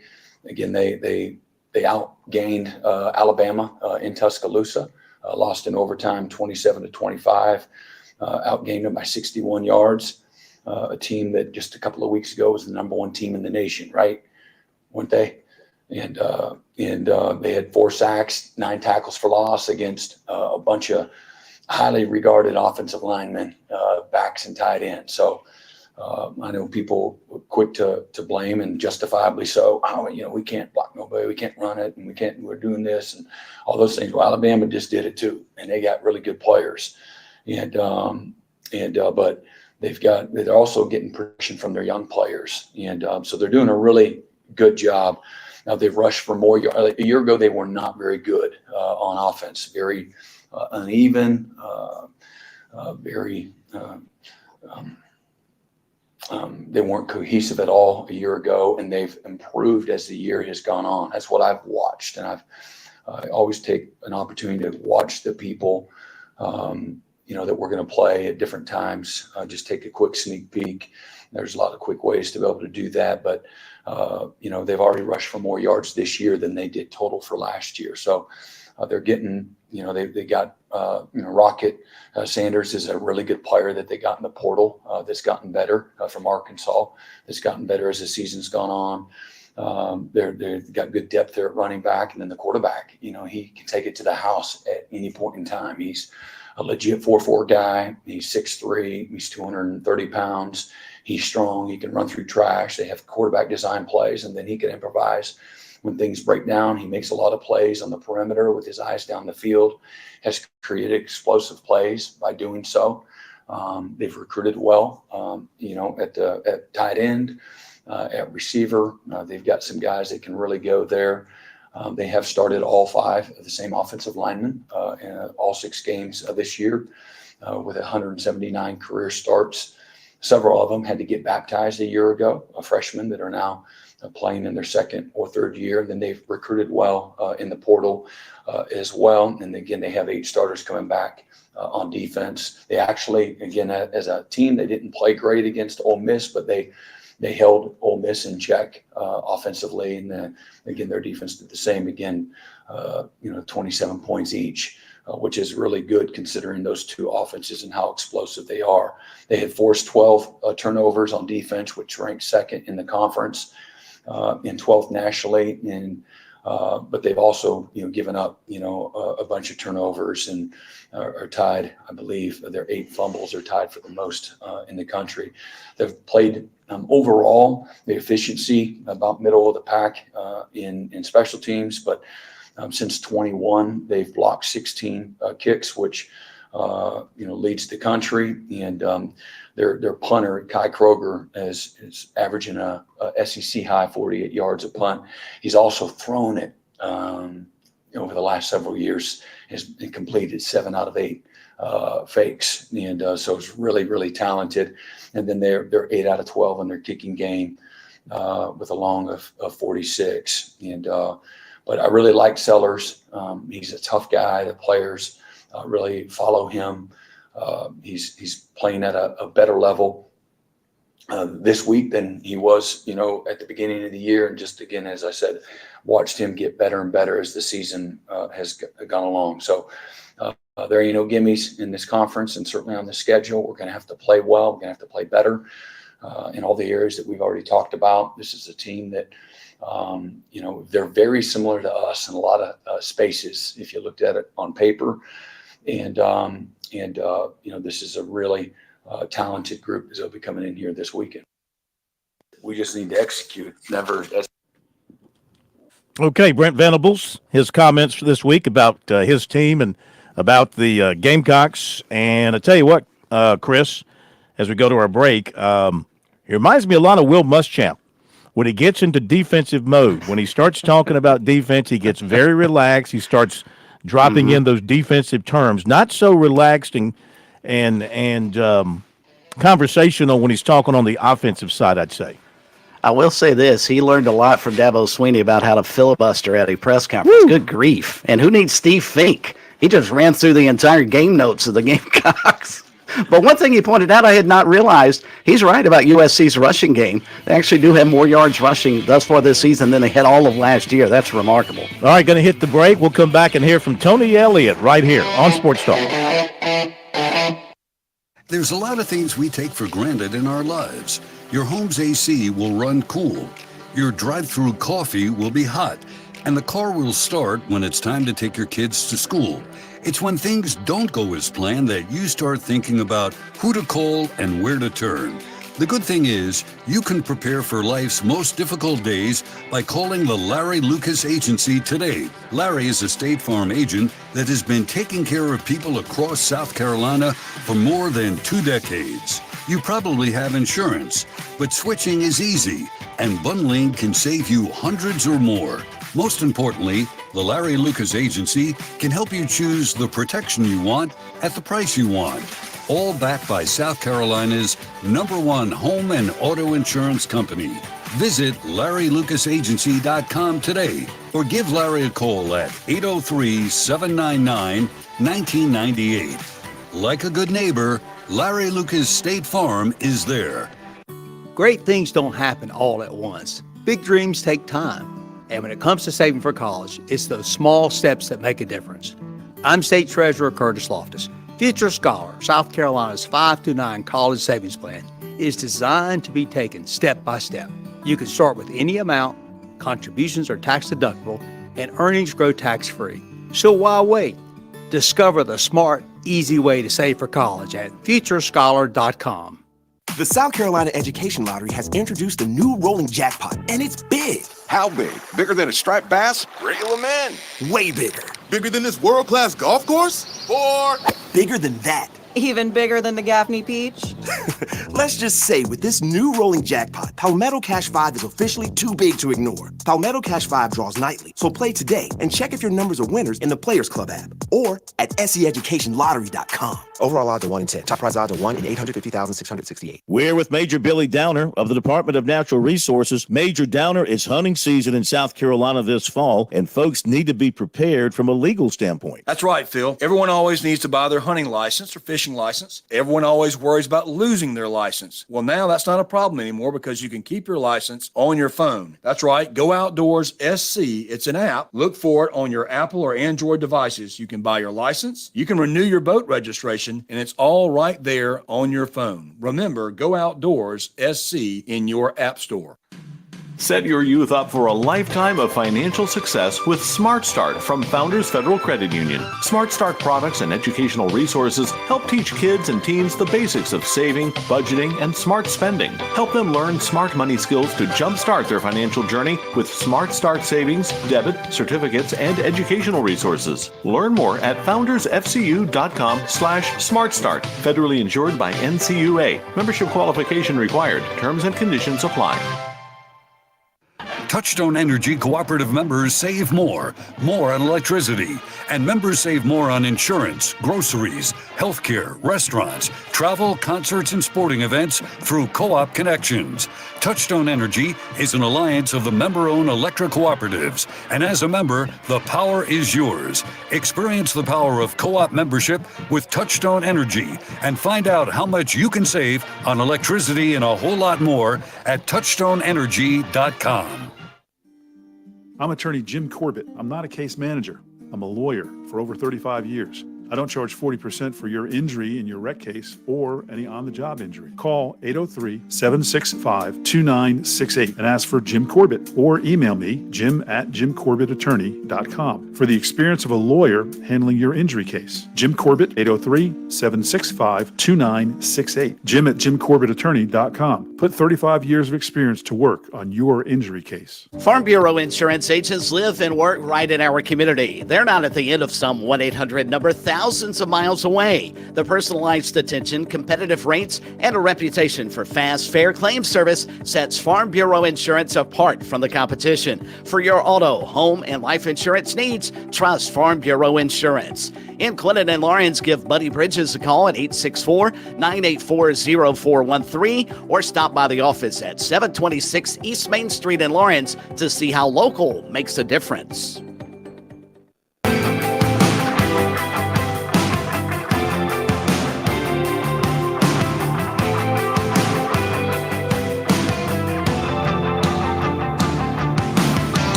Speaker 16: Again, they outgained Alabama in Tuscaloosa, lost in overtime 27-25, outgained them by 61 yards. A team that just a couple of weeks ago was the #1 team in the nation, right? Weren't they? And they had 4 sacks, 9 tackles for loss against a bunch of highly regarded offensive linemen, backs and tight ends. So I know people were quick to blame, and justifiably so. We can't block nobody, we can't run it, and we're doing this and all those things. Well, Alabama just did it too, and they got really good players. And but they're also getting production from their young players, and so they're doing a really good job. Now they've rushed for more yards. A year ago, they were not very good on offense, very uneven, they weren't cohesive at all a year ago, and they've improved as the year has gone on. That's what I've watched, and I always take an opportunity to watch the people, that we're going to play at different times. Just take a quick sneak peek. There's a lot of quick ways to be able to do that, but they've already rushed for more yards this year than they did total for last year. So they're getting, they got Rocket Sanders is a really good player that they got in the portal that's gotten better from Arkansas. That's gotten better as the season's gone on. They've got good depth there at running back, and then the quarterback, he can take it to the house at any point in time. He's a legit 4'4" guy. He's 6'3". He's 230 pounds. He's strong. He can run through trash. They have quarterback design plays, and then he can improvise when things break down. He makes a lot of plays on the perimeter with his eyes down the field, has created explosive plays by doing so. They've recruited well, at tight end, at receiver. They've got some guys that can really go there. They have started all 5 of the same offensive linemen in all 6 games this year with 179 career starts. Several of them had to get baptized a year ago, freshmen that are now playing in their 2nd or 3rd year. And then they've recruited well in the portal as well. And again, they have 8 starters coming back on defense. They actually, again, as a team, they didn't play great against Ole Miss, but they held Ole Miss in check offensively. And then again, their defense did the same again, 27 points each, which is really good considering those 2 offenses and how explosive they are. They had forced 12 turnovers on defense, which ranks 2nd in the conference and 12th nationally. But they've also, given up, a bunch of turnovers and are tied, I believe, their 8 fumbles are tied for the most in the country. They've played overall the efficiency about middle of the pack in special teams, but since 21, they've blocked 16 kicks, which leads the country. And their punter, Kai Kroger, is averaging a SEC high 48 yards a punt. He's also thrown it over the last several years, has completed 7 out of 8 fakes. And so it's really, really talented. And then they're 8 out of 12 in their kicking game with a long of 46. And but I really like Sellers. He's a tough guy. The players really follow him. He's playing at a better level this week than he was, at the beginning of the year. And just again, as I said, watched him get better and better as the season has gone along. So there are no gimmies in this conference, and certainly on the schedule. We're going to have to play well. We're going to have to play better in all the areas that we've already talked about. This is a team that, they're very similar to us in a lot of spaces if you looked at it on paper. And this is a really talented group as they'll be coming in here this weekend. We just need to execute.
Speaker 6: Okay, Brent Venables, his comments for this week about his team and about the Gamecocks. And I tell you what, Chris, as we go to our break, he reminds me a lot of Will Muschamp. When he gets into defensive mode, when he starts talking about defense, he gets very relaxed. He starts dropping in those defensive terms, not so relaxed and conversational when he's talking on the offensive side, I'd say.
Speaker 8: I will say this. He learned a lot from Dabo Swinney about how to filibuster at a press conference. Woo! Good grief. And who needs Steve Fink? He just ran through the entire game notes of the Gamecocks. But one thing he pointed out I had not realized, he's right about USC's rushing game. They actually do have more yards rushing thus far this season than they had all of last year. That's remarkable.
Speaker 6: All right, going to hit the break. We'll come back and hear from Tony Elliott right here on Sports Talk.
Speaker 5: There's a lot of things we take for granted in our lives. Your home's AC will run cool. Your drive-through coffee will be hot. And the car will start when it's time to take your kids to school. It's when things don't go as planned that you start thinking about who to call and where to turn. The good thing is, you can prepare for life's most difficult days by calling the Larry Lucas Agency today. Larry is a State Farm agent that has been taking care of people across South Carolina for more than 2 decades. You probably have insurance, but switching is easy, and bundling can save you hundreds or more. Most importantly, the Larry Lucas Agency can help you choose the protection you want at the price you want. All backed by South Carolina's #1 home and auto insurance company. Visit LarryLucasAgency.com today or give Larry a call at 803-799-1998. Like a good neighbor, Larry Lucas State Farm is there.
Speaker 19: Great things don't happen all at once. Big dreams take time. And when it comes to saving for college, it's those small steps that make a difference. I'm State Treasurer Curtis Loftus. Future Scholar, South Carolina's 5-9 college savings plan, is designed to be taken step by step. You can start with any amount, contributions are tax deductible, and earnings grow tax-free. So why wait? Discover the smart, easy way to save for college at futurescholar.com.
Speaker 20: The South Carolina Education Lottery has introduced a new rolling jackpot, and it's big.
Speaker 21: How big? Bigger than a striped bass? Reel 'em in.
Speaker 20: Way bigger.
Speaker 21: Bigger than this world-class golf course? Or
Speaker 20: bigger than that.
Speaker 22: Even bigger than the Gaffney Peach?
Speaker 20: Let's just say with this new rolling jackpot, Palmetto Cash 5 is officially too big to ignore. Palmetto Cash 5 draws nightly, so play today and check if your numbers are winners in the Players Club app or at seeducationlottery.com.
Speaker 23: Overall odds are 1 in 10. Top prize odds are 1 in 850,668.
Speaker 6: We're with Major Billy Downer of the Department of Natural Resources. Major Downer, it's hunting season in South Carolina this fall, and folks need to be prepared from a legal standpoint.
Speaker 24: That's right, Phil. Everyone always needs to buy their hunting license or fishing license. Everyone always worries about losing their license. Well, now that's not a problem anymore because you can keep your license on your phone. That's right. Go Outdoors SC. It's an app. Look for it on your Apple or Android devices. You can buy your license. You can renew your boat registration, and it's all right there on your phone. Remember, Go Outdoors SC in your app store.
Speaker 25: Set your youth up for a lifetime of financial success with Smart Start from Founders Federal Credit Union. Smart Start products and educational resources help teach kids and teens the basics of saving, budgeting, and smart spending. Help them learn smart money skills to jumpstart their financial journey with Smart Start savings, debit, certificates, and educational resources. Learn more at foundersfcu.com/smartstart. Federally insured by NCUA. Membership qualification required. Terms and conditions apply.
Speaker 5: Touchstone Energy Cooperative members save more on electricity, and members save more on insurance, groceries, healthcare, restaurants, travel, concerts, and sporting events through Co-op Connections. Touchstone Energy is an alliance of the member-owned electric cooperatives, and as a member, the power is yours. Experience the power of co-op membership with Touchstone Energy and find out how much you can save on electricity and a whole lot more at touchstoneenergy.com.
Speaker 26: I'm attorney Jim Corbett. I'm not a case manager. I'm a lawyer for over 35 years. I don't charge 40% for your injury in your wreck case or any on-the-job injury. Call 803-765-2968 and ask for Jim Corbett or email me, jim@jimcorbettattorney.com, for the experience of a lawyer handling your injury case. Jim Corbett, 803-765-2968. Jim@jimcorbettattorney.com. Put 35 years of experience to work on your injury case.
Speaker 27: Farm Bureau insurance agents live and work right in our community. They're not at the end of some 1-800 number thousands of miles away. The personalized attention, competitive rates, and a reputation for fast, fair claim service sets Farm Bureau insurance apart from the competition. For your auto, home, and life insurance needs, trust Farm Bureau Insurance. In Clinton and Lawrence, give Buddy Bridges a call at 864-984-0413 or stop by the office at 726 East Main Street in Lawrence to see how local makes a difference.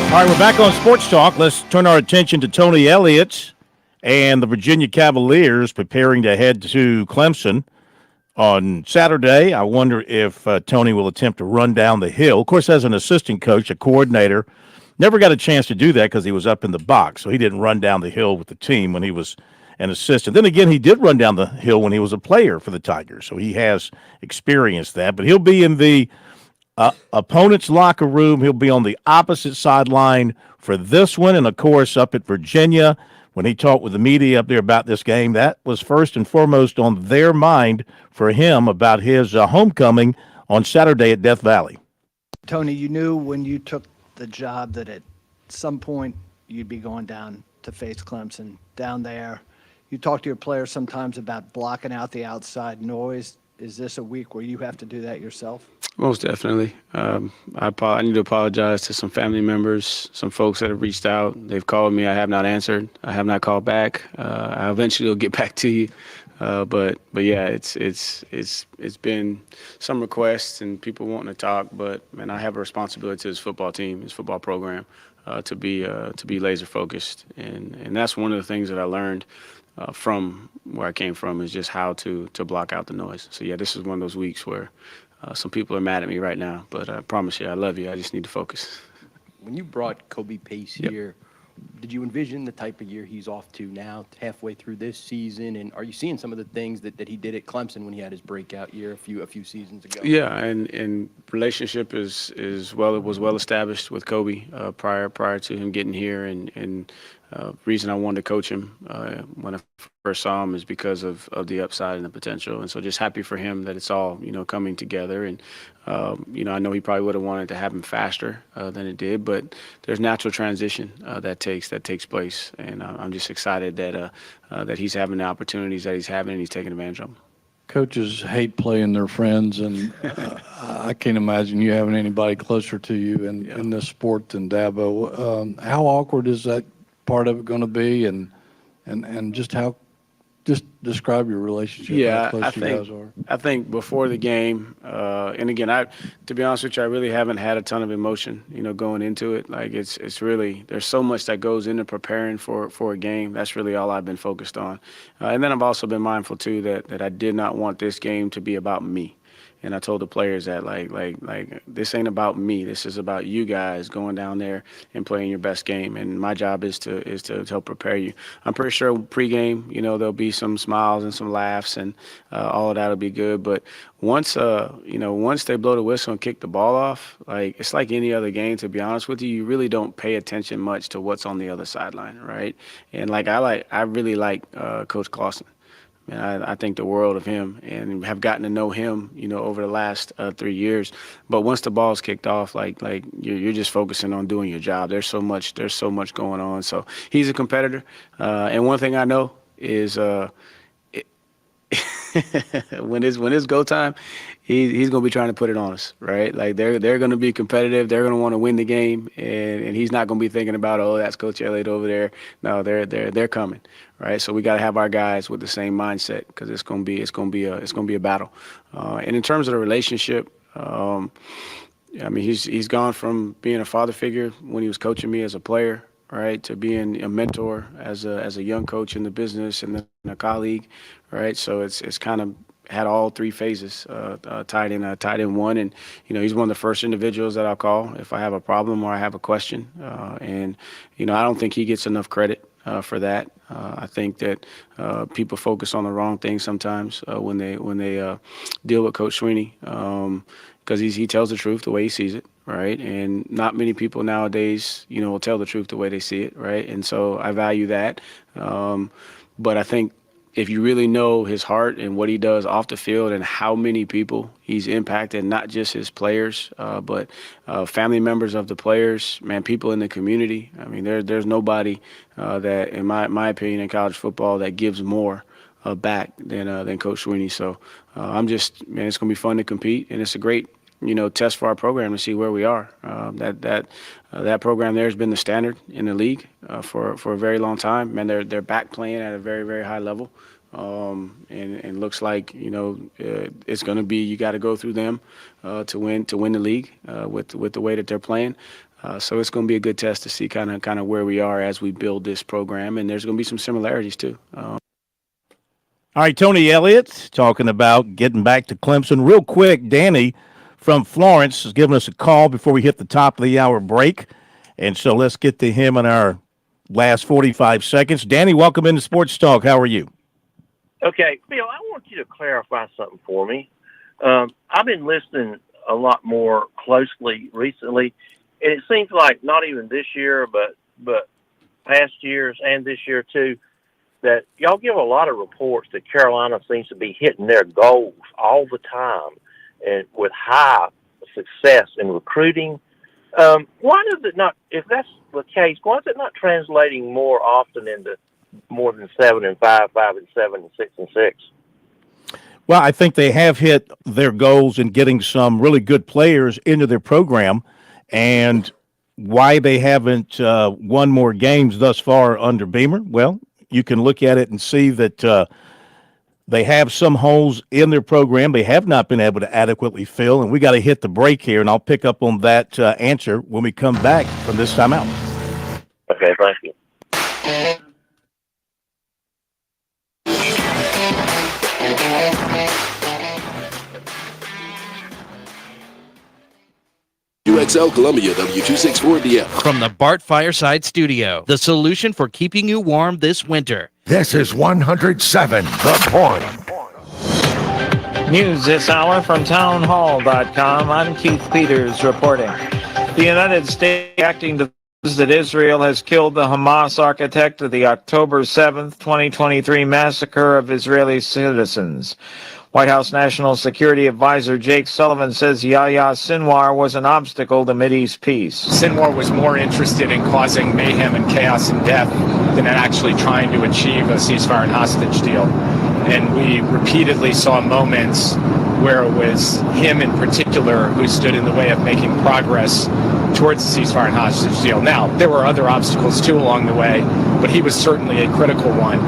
Speaker 6: All right, we're back on Sports Talk. Let's turn our attention to Tony Elliott and the Virginia Cavaliers preparing to head to Clemson on Saturday. I wonder if Tony will attempt to run down the hill. Of course, as an assistant coach, a coordinator, never got a chance to do that because he was up in the box, so he didn't run down the hill with the team when he was an assistant. Then again, he did run down the hill when he was a player for the Tigers, so he has experienced that. But he'll be in the opponent's locker room. He'll be on the opposite sideline for this one, and of course up at Virginia. When he talked with the media up there about this game, that was first and foremost on their mind for him about his homecoming on Saturday at Death Valley.
Speaker 1: Tony, you knew when you took the job that at some point you'd be going down to face Clemson down there. You talk to your players sometimes about blocking out the outside noise. Is this a week where you have to do that yourself?
Speaker 2: Most definitely. I need to apologize to some family members, some folks that have reached out. They've called me. I have not answered. I have not called back. I eventually will get back to you. But yeah, it's been some requests and people wanting to talk. But man, I have a responsibility to this football team, this football program, to be laser focused. And that's one of the things that I learned from where I came from, is just how to block out the noise. So yeah, this is one of those weeks where some people are mad at me right now, but I promise you, I love you. I just need to focus.
Speaker 3: When you brought Kobe Pace here, did you envision the type of year he's off to now, halfway through this season? And are you seeing some of the things that he did at Clemson when he had his breakout year a few seasons ago?
Speaker 2: Yeah, and relationship was well established with Kobe prior to him getting here, and reason I wanted to coach him when I first saw him is because of the upside and the potential. And so just happy for him that it's all, coming together. And, I know he probably would have wanted to have him faster than it did, but there's natural transition that takes place. And I'm just excited that he's having the opportunities that he's having and he's taking advantage of them.
Speaker 4: Coaches hate playing their friends, and I can't imagine you having anybody closer to you in this sport than Dabo. How awkward is that part of it going to be, and just describe your relationship?
Speaker 2: Yeah,
Speaker 4: how close you guys are.
Speaker 2: I think before the game, and again, to be honest with you, I really haven't had a ton of emotion, going into it. Like it's really, there's so much that goes into preparing for a game. That's really all I've been focused on. And then I've also been mindful too that I did not want this game to be about me. And I told the players that like this ain't about me. This is about you guys going down there and playing your best game. And my job is to help prepare you. I'm pretty sure pregame, there'll be some smiles and some laughs, and all of that'll be good. But once they blow the whistle and kick the ball off, like it's like any other game. To be honest with you, you really don't pay attention much to what's on the other sideline, right? And I really like Coach Clausen. And I think the world of him, and have gotten to know him, over the last 3 years. But once the ball's kicked off, like you're just focusing on doing your job. There's so much going on. So he's a competitor, and one thing I know is when it's go time, he's going to be trying to put it on us, right? Like they're going to be competitive. They're going to want to win the game, and he's not going to be thinking about, oh, that's Coach Elliott over there. No, they're coming, right? So we got to have our guys with the same mindset, because it's going to be a battle. And in terms of the relationship, he's gone from being a father figure when he was coaching me as a player, right, to being a mentor as a young coach in the business and then a colleague, right? So it's kind of had all three phases tied in one. And he's one of the first individuals that I'll call if I have a problem or I have a question. And I don't think he gets enough credit for that. I think that people focus on the wrong things sometimes when they deal with Coach Sweeney, because he tells the truth the way he sees it, right? And not many people nowadays, will tell the truth the way they see it, right? And so I value that. But I think if you really know his heart and what he does off the field and how many people he's impacted, not just his players, but family members of the players, man, people in the community. I mean, there's nobody that, in my opinion, in college football that gives more back than Coach Sweeney. So it's going to be fun to compete, and it's a great test for our program to see where we are. That program there has been the standard in the league for a very long time. Man, they're back playing at a very, very high level, and looks like it's going to be, you got to go through them to win the league with the way that they're playing. So it's going to be a good test to see kind of where we are as we build this program, and there's going to be some similarities too.
Speaker 6: All right, Tony Elliott talking about getting back to Clemson. Real quick, Danny from Florence is giving us a call before we hit the top of the hour break. And so let's get to him and our last 45 seconds. Danny, welcome into Sports Talk. How are you?
Speaker 7: Okay, Phil, I want you to clarify something for me. I've been listening a lot more closely recently, and it seems like not even this year, but past years and this year too, that y'all give a lot of reports that Carolina seems to be hitting their goals all the time and with high success in recruiting. Why does it not, if that's the case, why is it not translating more often into more than 7-5, 5-7, and 6-6?
Speaker 6: Well, I think they have hit their goals in getting some really good players into their program, and why they haven't won more games thus far under Beamer, well, you can look at it and see that they have some holes in their program they have not been able to adequately fill, and we got to hit the break here, and I'll pick up on that answer when we come back from this time out.
Speaker 7: Okay, thank you.
Speaker 9: UXL Columbia W264DF.
Speaker 10: From the Bart Fireside Studio, the solution for keeping you warm this winter.
Speaker 11: This is 107 The Point.
Speaker 12: News this hour from townhall.com. I'm Keith Peters reporting. The United States acting to that Israel has killed the Hamas architect of the October 7th, 2023 massacre of Israeli citizens. White House National Security Advisor Jake Sullivan says Yahya Sinwar was an obstacle to Mideast peace.
Speaker 13: Sinwar was more interested in causing mayhem and chaos and death than in actually trying to achieve a ceasefire and hostage deal. And we repeatedly saw moments where it was him in particular who stood in the way of making progress towards the ceasefire and hostage deal. Now, there were other obstacles too along the way, but he was certainly a critical one.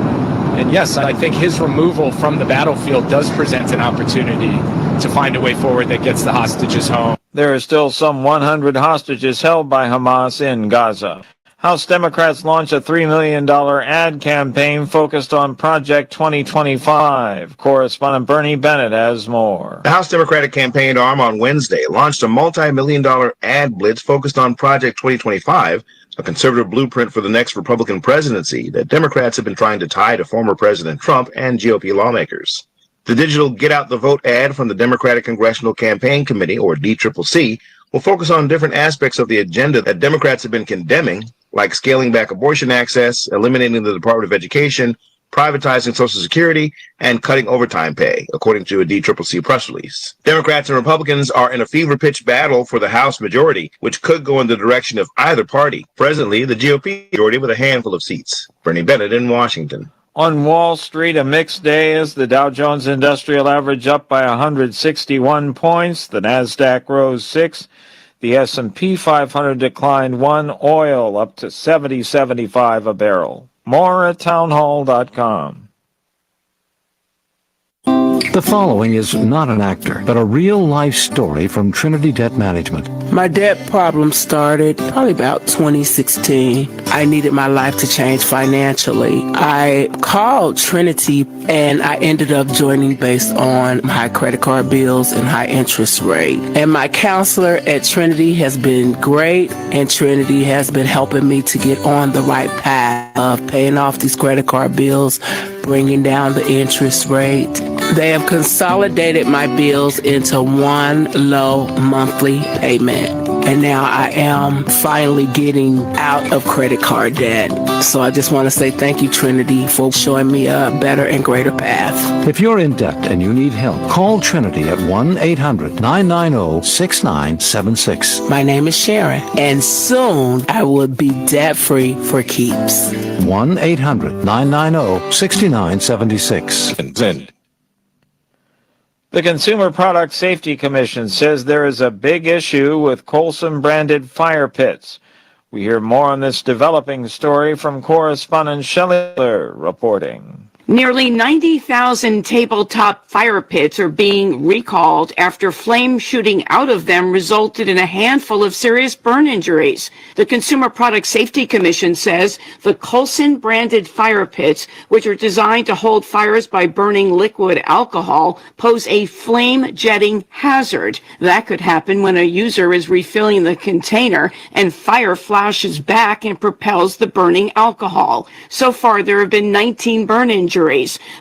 Speaker 13: And yes, I think his removal from the battlefield does present an opportunity to find a way forward that gets the hostages home.
Speaker 12: There are still some 100 hostages held by Hamas in Gaza. House Democrats launched a $3 million ad campaign focused on Project 2025. Correspondent Bernie Bennett has more.
Speaker 14: The House Democratic campaign arm on Wednesday launched a multi-million-dollar ad blitz focused on Project 2025, a conservative blueprint for the next Republican presidency that Democrats have been trying to tie to former President Trump and GOP lawmakers. The digital Get Out the Vote ad from the Democratic Congressional Campaign Committee, or DCCC, will focus on different aspects of the agenda that Democrats have been condemning, like scaling back abortion access, eliminating the Department of Education, privatizing Social Security, and cutting overtime pay, according to a DCCC press release. Democrats and Republicans are in a fever-pitched battle for the House majority, which could go in the direction of either party. Presently, the GOP majority with a handful of seats. Bernie Bennett in Washington.
Speaker 12: On Wall Street, a mixed day as the Dow Jones Industrial Average up by 161 points. The Nasdaq rose 6. The S&P 500 declined 1. Oil up to $70.75 a barrel. More at townhall.com.
Speaker 28: The following is not an actor, but a real-life story from Trinity Debt Management.
Speaker 29: My debt problem started probably about 2016. I needed my life to change financially. I called Trinity and I ended up joining based on high credit card bills and high interest rate. And my counselor at Trinity has been great, and Trinity has been helping me to get on the right path of paying off these credit card bills, bringing down the interest rate. They have consolidated my bills into one low monthly payment. And now I am finally getting out of credit card debt. So I just want to say thank you, Trinity, for showing me a better and greater path.
Speaker 28: If you're in debt and you need help, call Trinity at 1-800-990-6976.
Speaker 29: My name is Sharon, and soon I will be debt-free for keeps.
Speaker 28: 1-800-990-6976.
Speaker 12: The Consumer Product Safety Commission says there is a big issue with Colson-branded fire pits. We hear more on this developing story from correspondent Shelley Miller reporting.
Speaker 8: Nearly 90,000 tabletop fire pits are being recalled after flame shooting out of them resulted in a handful of serious burn injuries. The Consumer Product Safety Commission says the Coulson branded fire pits, which are designed to hold fires by burning liquid alcohol, pose a flame jetting hazard. That could happen when a user is refilling the container and fire flashes back and propels the burning alcohol. So far, there have been 19 burn injuries.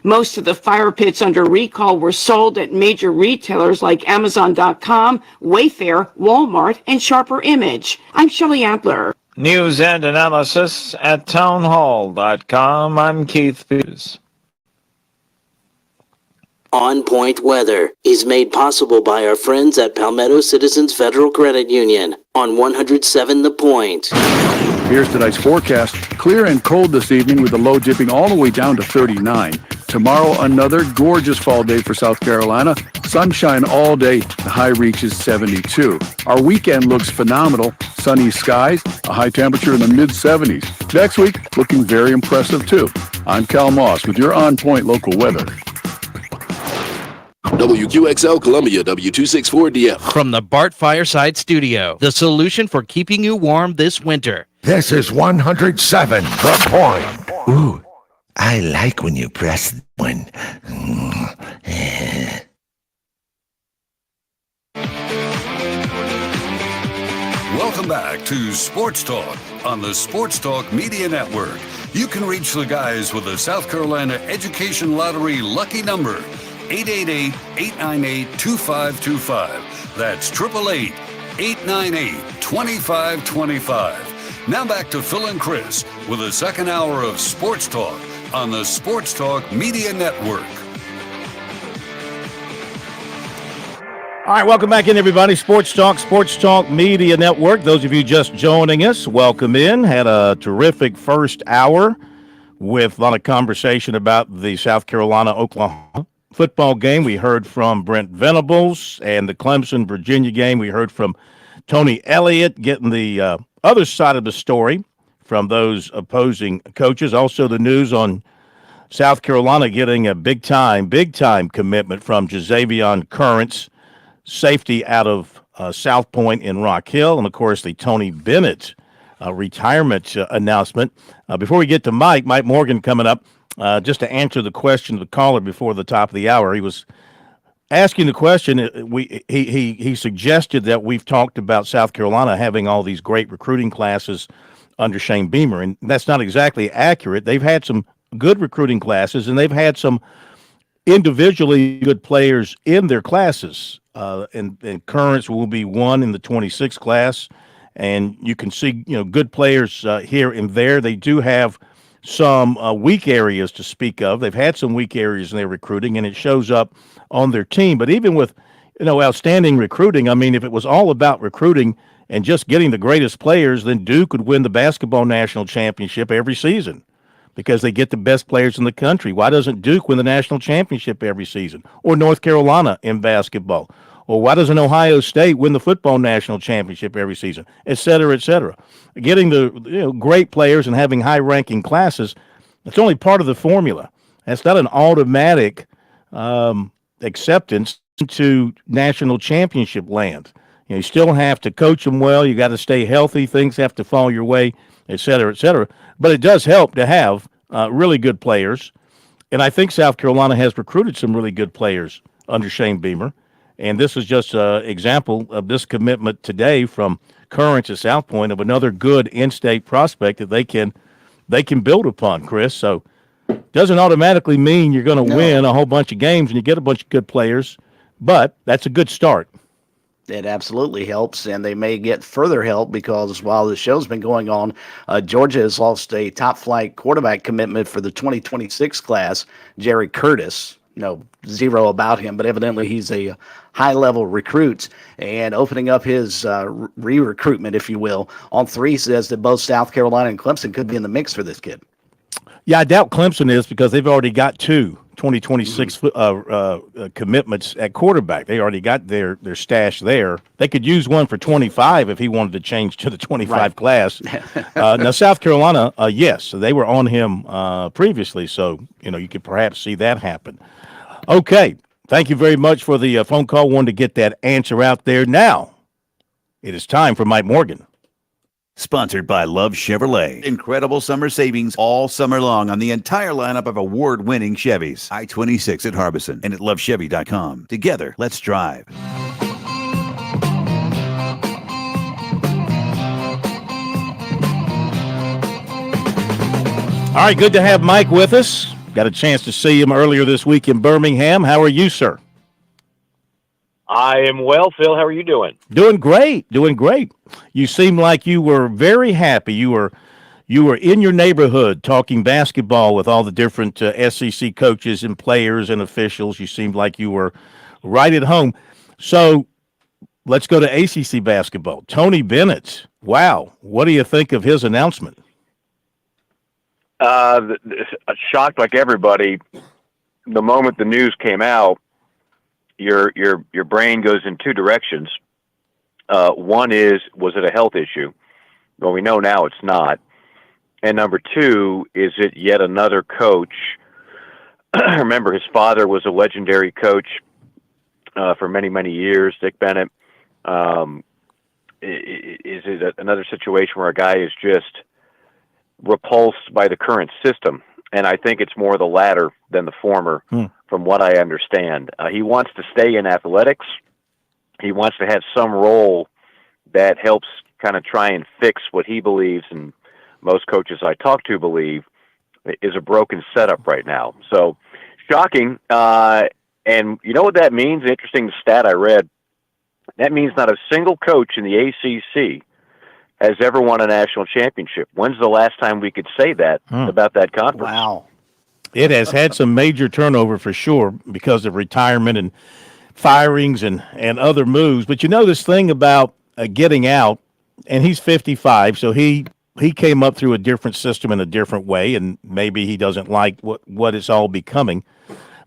Speaker 8: Most of the fire pits under recall were sold at major retailers like Amazon.com, Wayfair, Walmart, and Sharper Image. I'm Shelley Adler.
Speaker 12: News and analysis at townhall.com. I'm Keith Peters.
Speaker 15: On Point Weather is made possible by our friends at Palmetto Citizens Federal Credit Union on 107 The Point.
Speaker 16: Here's tonight's forecast. Clear and cold this evening with the low dipping all the way down to 39. Tomorrow, another gorgeous fall day for South Carolina. Sunshine all day. The high reaches 72. Our weekend looks phenomenal. Sunny skies, a high temperature in the mid-70s. Next week, looking very impressive too. I'm Cal Moss with your On Point local weather.
Speaker 9: WQXL Columbia, W264DF.
Speaker 10: From the Bart Fireside Studio, the solution for keeping you warm this winter.
Speaker 11: This is 107 The Point. Ooh, I like when you press one.
Speaker 5: Welcome back to Sports Talk on the Sports Talk Media Network. You can reach the guys with the South Carolina Education Lottery lucky number, 888-898-2525. That's 888-898-2525. Now back to Phil and Chris with the second hour of Sports Talk on the Sports Talk Media Network.
Speaker 6: All right, welcome back in, everybody. Sports Talk Media Network. Those of you just joining us, welcome in. Had a terrific first hour with a lot of conversation about the South Carolina-Oklahoma football game. We heard from Brent Venables, and the Clemson-Virginia game. We heard from Tony Elliott getting the other side of the story from those opposing coaches. Also, the news on South Carolina getting a big-time commitment from Jazavion Currents, safety out of South Point in Rock Hill, and, of course, the Tony Bennett retirement announcement. Before we get to Mike Morgan coming up, just to answer the question of the caller before the top of the hour. He was asking the question. He suggested that we've talked about South Carolina having all these great recruiting classes under Shane Beamer, and that's not exactly accurate. They've had some good recruiting classes, and they've had some individually good players in their classes. And Currents will be one in the 26 class, and you can see good players here and there. They do have some weak areas to speak of. They've had some weak areas in their recruiting, and it shows up on their team. But even with outstanding recruiting, I mean, if it was all about recruiting and just getting the greatest players, then Duke would win the basketball national championship every season because they get the best players in the country. Why doesn't Duke win the national championship every season? Or North Carolina in basketball? Or why doesn't Ohio State win the football national championship every season, et cetera, et cetera? Getting the great players and having high-ranking classes, that's only part of the formula. That's not an automatic acceptance to national championship land. You still have to coach them well. You got to stay healthy. Things have to fall your way, et cetera, et cetera. But it does help to have really good players. And I think South Carolina has recruited some really good players under Shane Beamer. And this is just an example of this commitment today from Currents at South Point of another good in-state prospect that they can build upon, Chris. So doesn't automatically mean you're going to win a whole bunch of games and you get a bunch of good players, but that's a good start.
Speaker 27: It absolutely helps, and they may get further help because while the show's been going on, Georgia has lost a top-flight quarterback commitment for the 2026 class, Jerry Curtis. Zero about him, but evidently he's a high-level recruit, and opening up his re-recruitment, if you will, on three says that both South Carolina and Clemson could be in the mix for this kid.
Speaker 6: Yeah, I doubt Clemson is because they've already got two 2026 commitments at quarterback. They already got their stash there. They could use one for 25 if he wanted to change to the 25 class. Now, South Carolina, yes, they were on him previously, so you could perhaps see that happen. Okay, thank you very much for the phone call. Wanted to get that answer out there. Now, it is time for Mike Morgan.
Speaker 17: Sponsored by Love Chevrolet. Incredible summer savings all summer long on the entire lineup of award-winning Chevys. I-26 at Harbison and at lovechevy.com. Together, let's drive.
Speaker 6: All right, good to have Mike with us. Got a chance to see him earlier this week in Birmingham. How are you, sir?
Speaker 18: I am well, Phil. How are you doing?
Speaker 6: Doing great. You seem like you were very happy. You were in your neighborhood talking basketball with all the different SEC coaches and players and officials. You seemed like you were right at home. So let's go to ACC basketball. Tony Bennett. Wow. What do you think of his announcement?
Speaker 18: Shocked like everybody. The moment the news came out, your brain goes in two directions. One is, was it a health issue? Well, we know now it's not. And number two, is it yet another coach? Remember, his father was a legendary coach for many, many years, Dick Bennett. Is it another situation where a guy is just repulsed by the current system? And I think it's more the latter than the former, from what I understand. He wants to stay in athletics. He wants to have some role that helps kind of try and fix what he believes, and most coaches I talk to believe, is a broken setup right now. So, shocking. And you know what that means? Interesting stat I read. That means not a single coach in the ACC has ever won a national championship. When's the last time we could say that about that conference?
Speaker 1: Wow.
Speaker 6: It has had some major turnover for sure because of retirement and firings and other moves. But this thing about getting out, and he's 55, so he came up through a different system in a different way, and maybe he doesn't like what it's all becoming.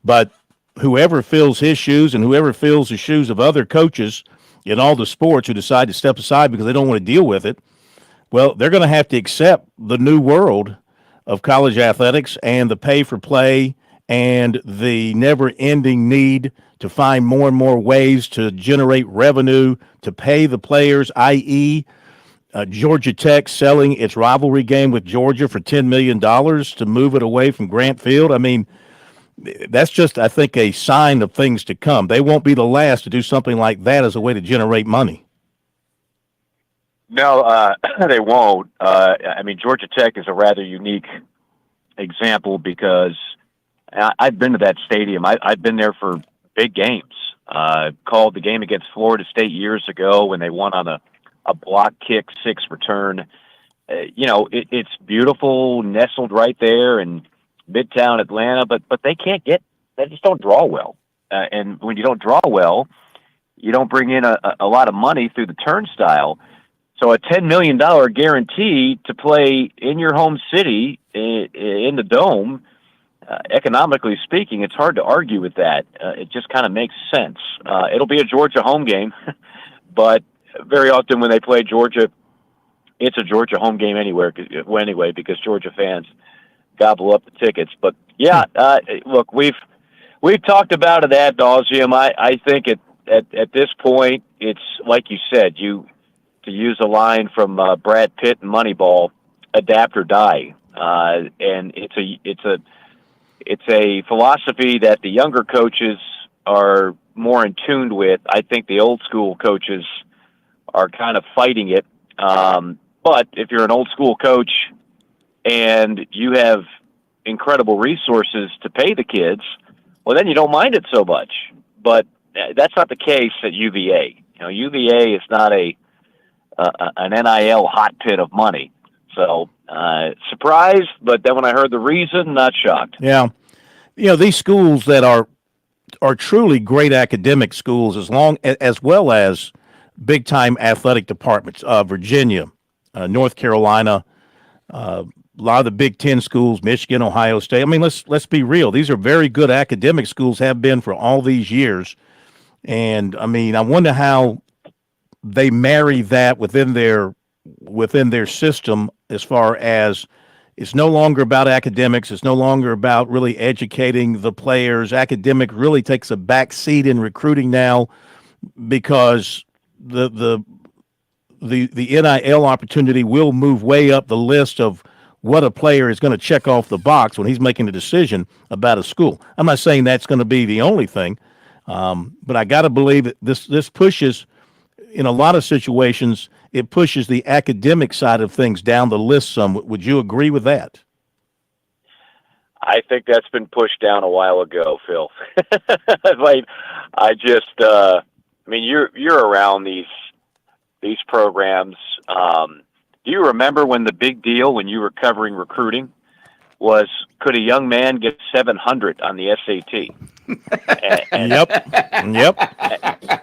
Speaker 6: But whoever fills his shoes and whoever fills the shoes of other coaches in all the sports who decide to step aside because they don't want to deal with it, well, they're going to have to accept the new world of college athletics and the pay for play and the never-ending need to find more and more ways to generate revenue to pay the players, i.e., Georgia Tech selling its rivalry game with Georgia for $10 million to move it away from Grant Field. I mean, that's just, I think, a sign of things to come. They won't be the last to do something like that as a way to generate money.
Speaker 18: No, they won't. I mean, Georgia Tech is a rather unique example because I've been to that stadium. I've been there for big games. Called the game against Florida State years ago when they won on a block kick 6 return. It's beautiful, nestled right there in Midtown Atlanta, but they just don't draw well. And when you don't draw well, you don't bring in a lot of money through the turnstile. So a $10 million guarantee to play in your home city in the Dome, economically speaking, it's hard to argue with that. It just kind of makes sense. It'll be a Georgia home game, but very often when they play Georgia, it's a Georgia home game anyway, because Georgia fans gobble up the tickets. But yeah, look, we've talked about it ad nauseum. I think at this point, it's like you said, to use a line from Brad Pitt and Moneyball, adapt or die. And it's a philosophy that the younger coaches are more in tune with. I think the old school coaches are kind of fighting it. But if you're an old school coach and you have incredible resources to pay the kids, well, then you don't mind it so much. But that's not the case at UVA. UVA is not an NIL hot pit of money. So surprised, but then when I heard the reason, not shocked.
Speaker 6: Yeah. These schools that are truly great academic schools as well as big-time athletic departments, Virginia, North Carolina, a lot of the Big Ten schools, Michigan, Ohio State. I mean, let's be real. These are very good academic schools, have been for all these years. And I mean, I wonder how they marry that within their system, as far as it's no longer about academics. It's no longer about really educating the players. Academic really takes a back seat in recruiting now, because the NIL opportunity will move way up the list of what a player is going to check off the box when he's making a decision about a school. I'm not saying that's going to be the only thing, but I got to believe that this pushes, in a lot of situations, it pushes the academic side of things down the list some. Would you agree with that?
Speaker 18: I think that's been pushed down a while ago, Phil. Like, I mean, you're around these programs. Do you remember when the big deal when you were covering recruiting was, could a young man get 700 on the SAT?
Speaker 6: Yep.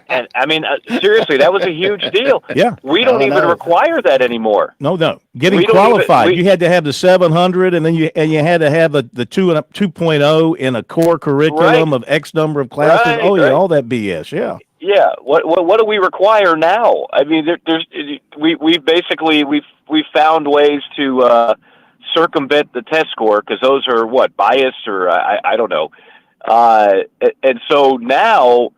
Speaker 18: And I mean, seriously, that was a huge deal.
Speaker 6: Yeah.
Speaker 18: We don't even require that anymore.
Speaker 6: No. Getting
Speaker 18: We don't
Speaker 6: qualified,
Speaker 18: even-
Speaker 6: you had to have the 700, and then you had to have the 2.0 in a core curriculum of X number of classes.
Speaker 18: Right,
Speaker 6: Yeah,
Speaker 18: right.
Speaker 6: all that BS. Yeah.
Speaker 18: Yeah. What do we require now? I mean, we've found ways to circumvent the test score, because those are biased, or I don't know. And so now,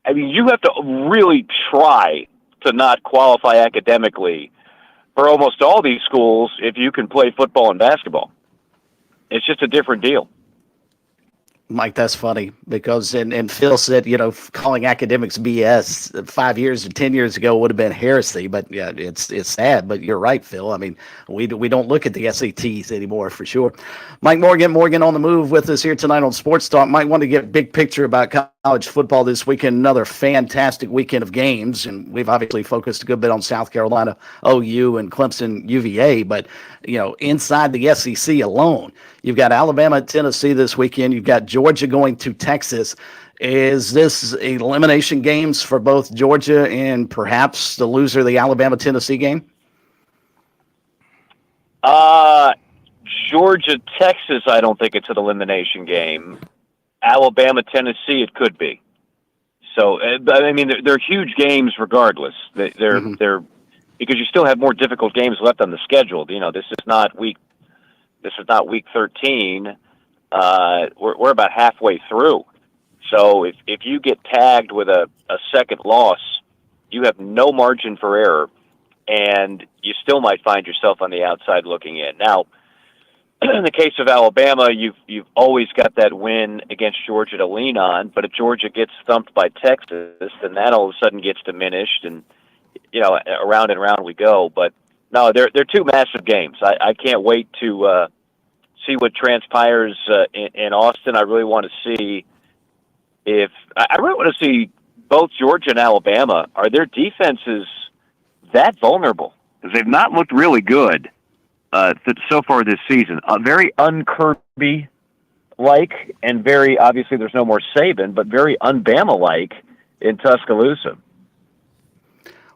Speaker 18: I mean, you have to really try to not qualify academically for almost all these schools if you can play football and basketball. It's just a different deal.
Speaker 27: Mike, that's funny, because and Phil said, calling academics BS 5 years or 10 years ago would have been heresy. But yeah, it's sad. But you're right, Phil. I mean, we don't look at the SATs anymore, for sure. Mike Morgan on the move with us here tonight on Sports Talk. Mike, want to get a big picture about college football this weekend. Another fantastic weekend of games, and we've obviously focused a good bit on South Carolina, OU, and Clemson, UVA. But inside the SEC alone, you've got Alabama at Tennessee this weekend. You've got Georgia going to Texas. Is this elimination games for both Georgia and perhaps the loser of the Alabama-Tennessee game?
Speaker 18: Georgia, Texas, I don't think it's an elimination game. Alabama, Tennessee, it could be. So, I mean, they're huge games regardless. They're because you still have more difficult games left on the schedule. This is not week 13. We're about halfway through. So if you get tagged with a second loss, you have no margin for error, and you still might find yourself on the outside looking in. Now, in the case of Alabama, you've always got that win against Georgia to lean on, but if Georgia gets thumped by Texas, then that all of a sudden gets diminished, and around and around we go. But no, they're two massive games. I can't wait to see what transpires in Austin. I really want to see both Georgia and Alabama. Are their defenses that vulnerable? Because they've not looked really good so far this season. Very un-Kirby-like, and very, obviously there's no more Saban, but very un-Bama-like in Tuscaloosa.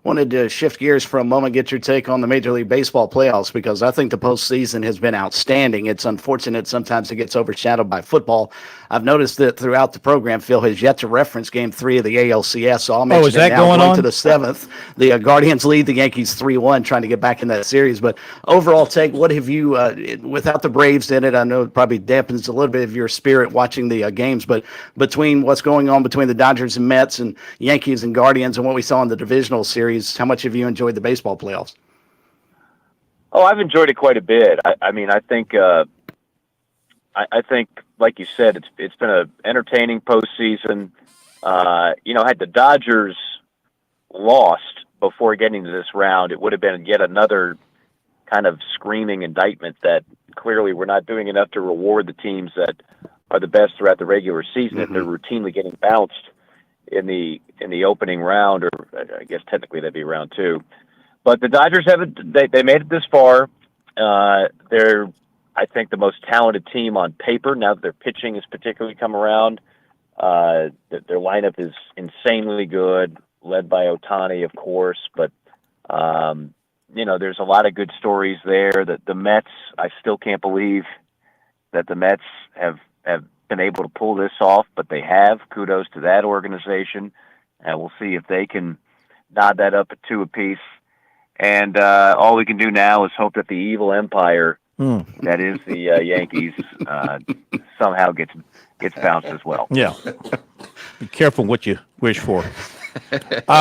Speaker 27: Wanted to shift gears for a moment, get your take on the Major League Baseball playoffs, because I think the postseason has been outstanding. It's unfortunate sometimes it gets overshadowed by football. I've noticed that throughout the program, Phil has yet to reference Game 3 of the ALCS, so I'll mention
Speaker 6: is that
Speaker 27: it now.
Speaker 6: going on?
Speaker 27: To the seventh. The Guardians lead the Yankees 3-1, trying to get back in that series. But overall take, what have you, without the Braves in it, I know it probably dampens a little bit of your spirit watching the games, but between what's going on between the Dodgers and Mets and Yankees and Guardians and what we saw in the divisional series, how much have you enjoyed the baseball playoffs?
Speaker 18: Oh, I've enjoyed it quite a bit. I mean, I think, like you said, it's been an entertaining postseason. Had the Dodgers lost before getting to this round, it would have been yet another kind of screaming indictment that clearly we're not doing enough to reward the teams that are the best throughout the regular season if they're routinely getting bounced in the opening round, or I guess technically that'd be round 2. But the Dodgers they made it this far. They're, I think, the most talented team on paper now that their pitching has particularly come around. Their lineup is insanely good, led by Ohtani, of course. But there's a lot of good stories there. That the Mets, I still can't believe that the Mets have been able to pull this off, but they have. Kudos to that organization, and we'll see if they can nod that up at 2 apiece. And all we can do now is hope that the evil empire that is the Yankees somehow gets bounced as well.
Speaker 6: Yeah. Be careful what you wish for.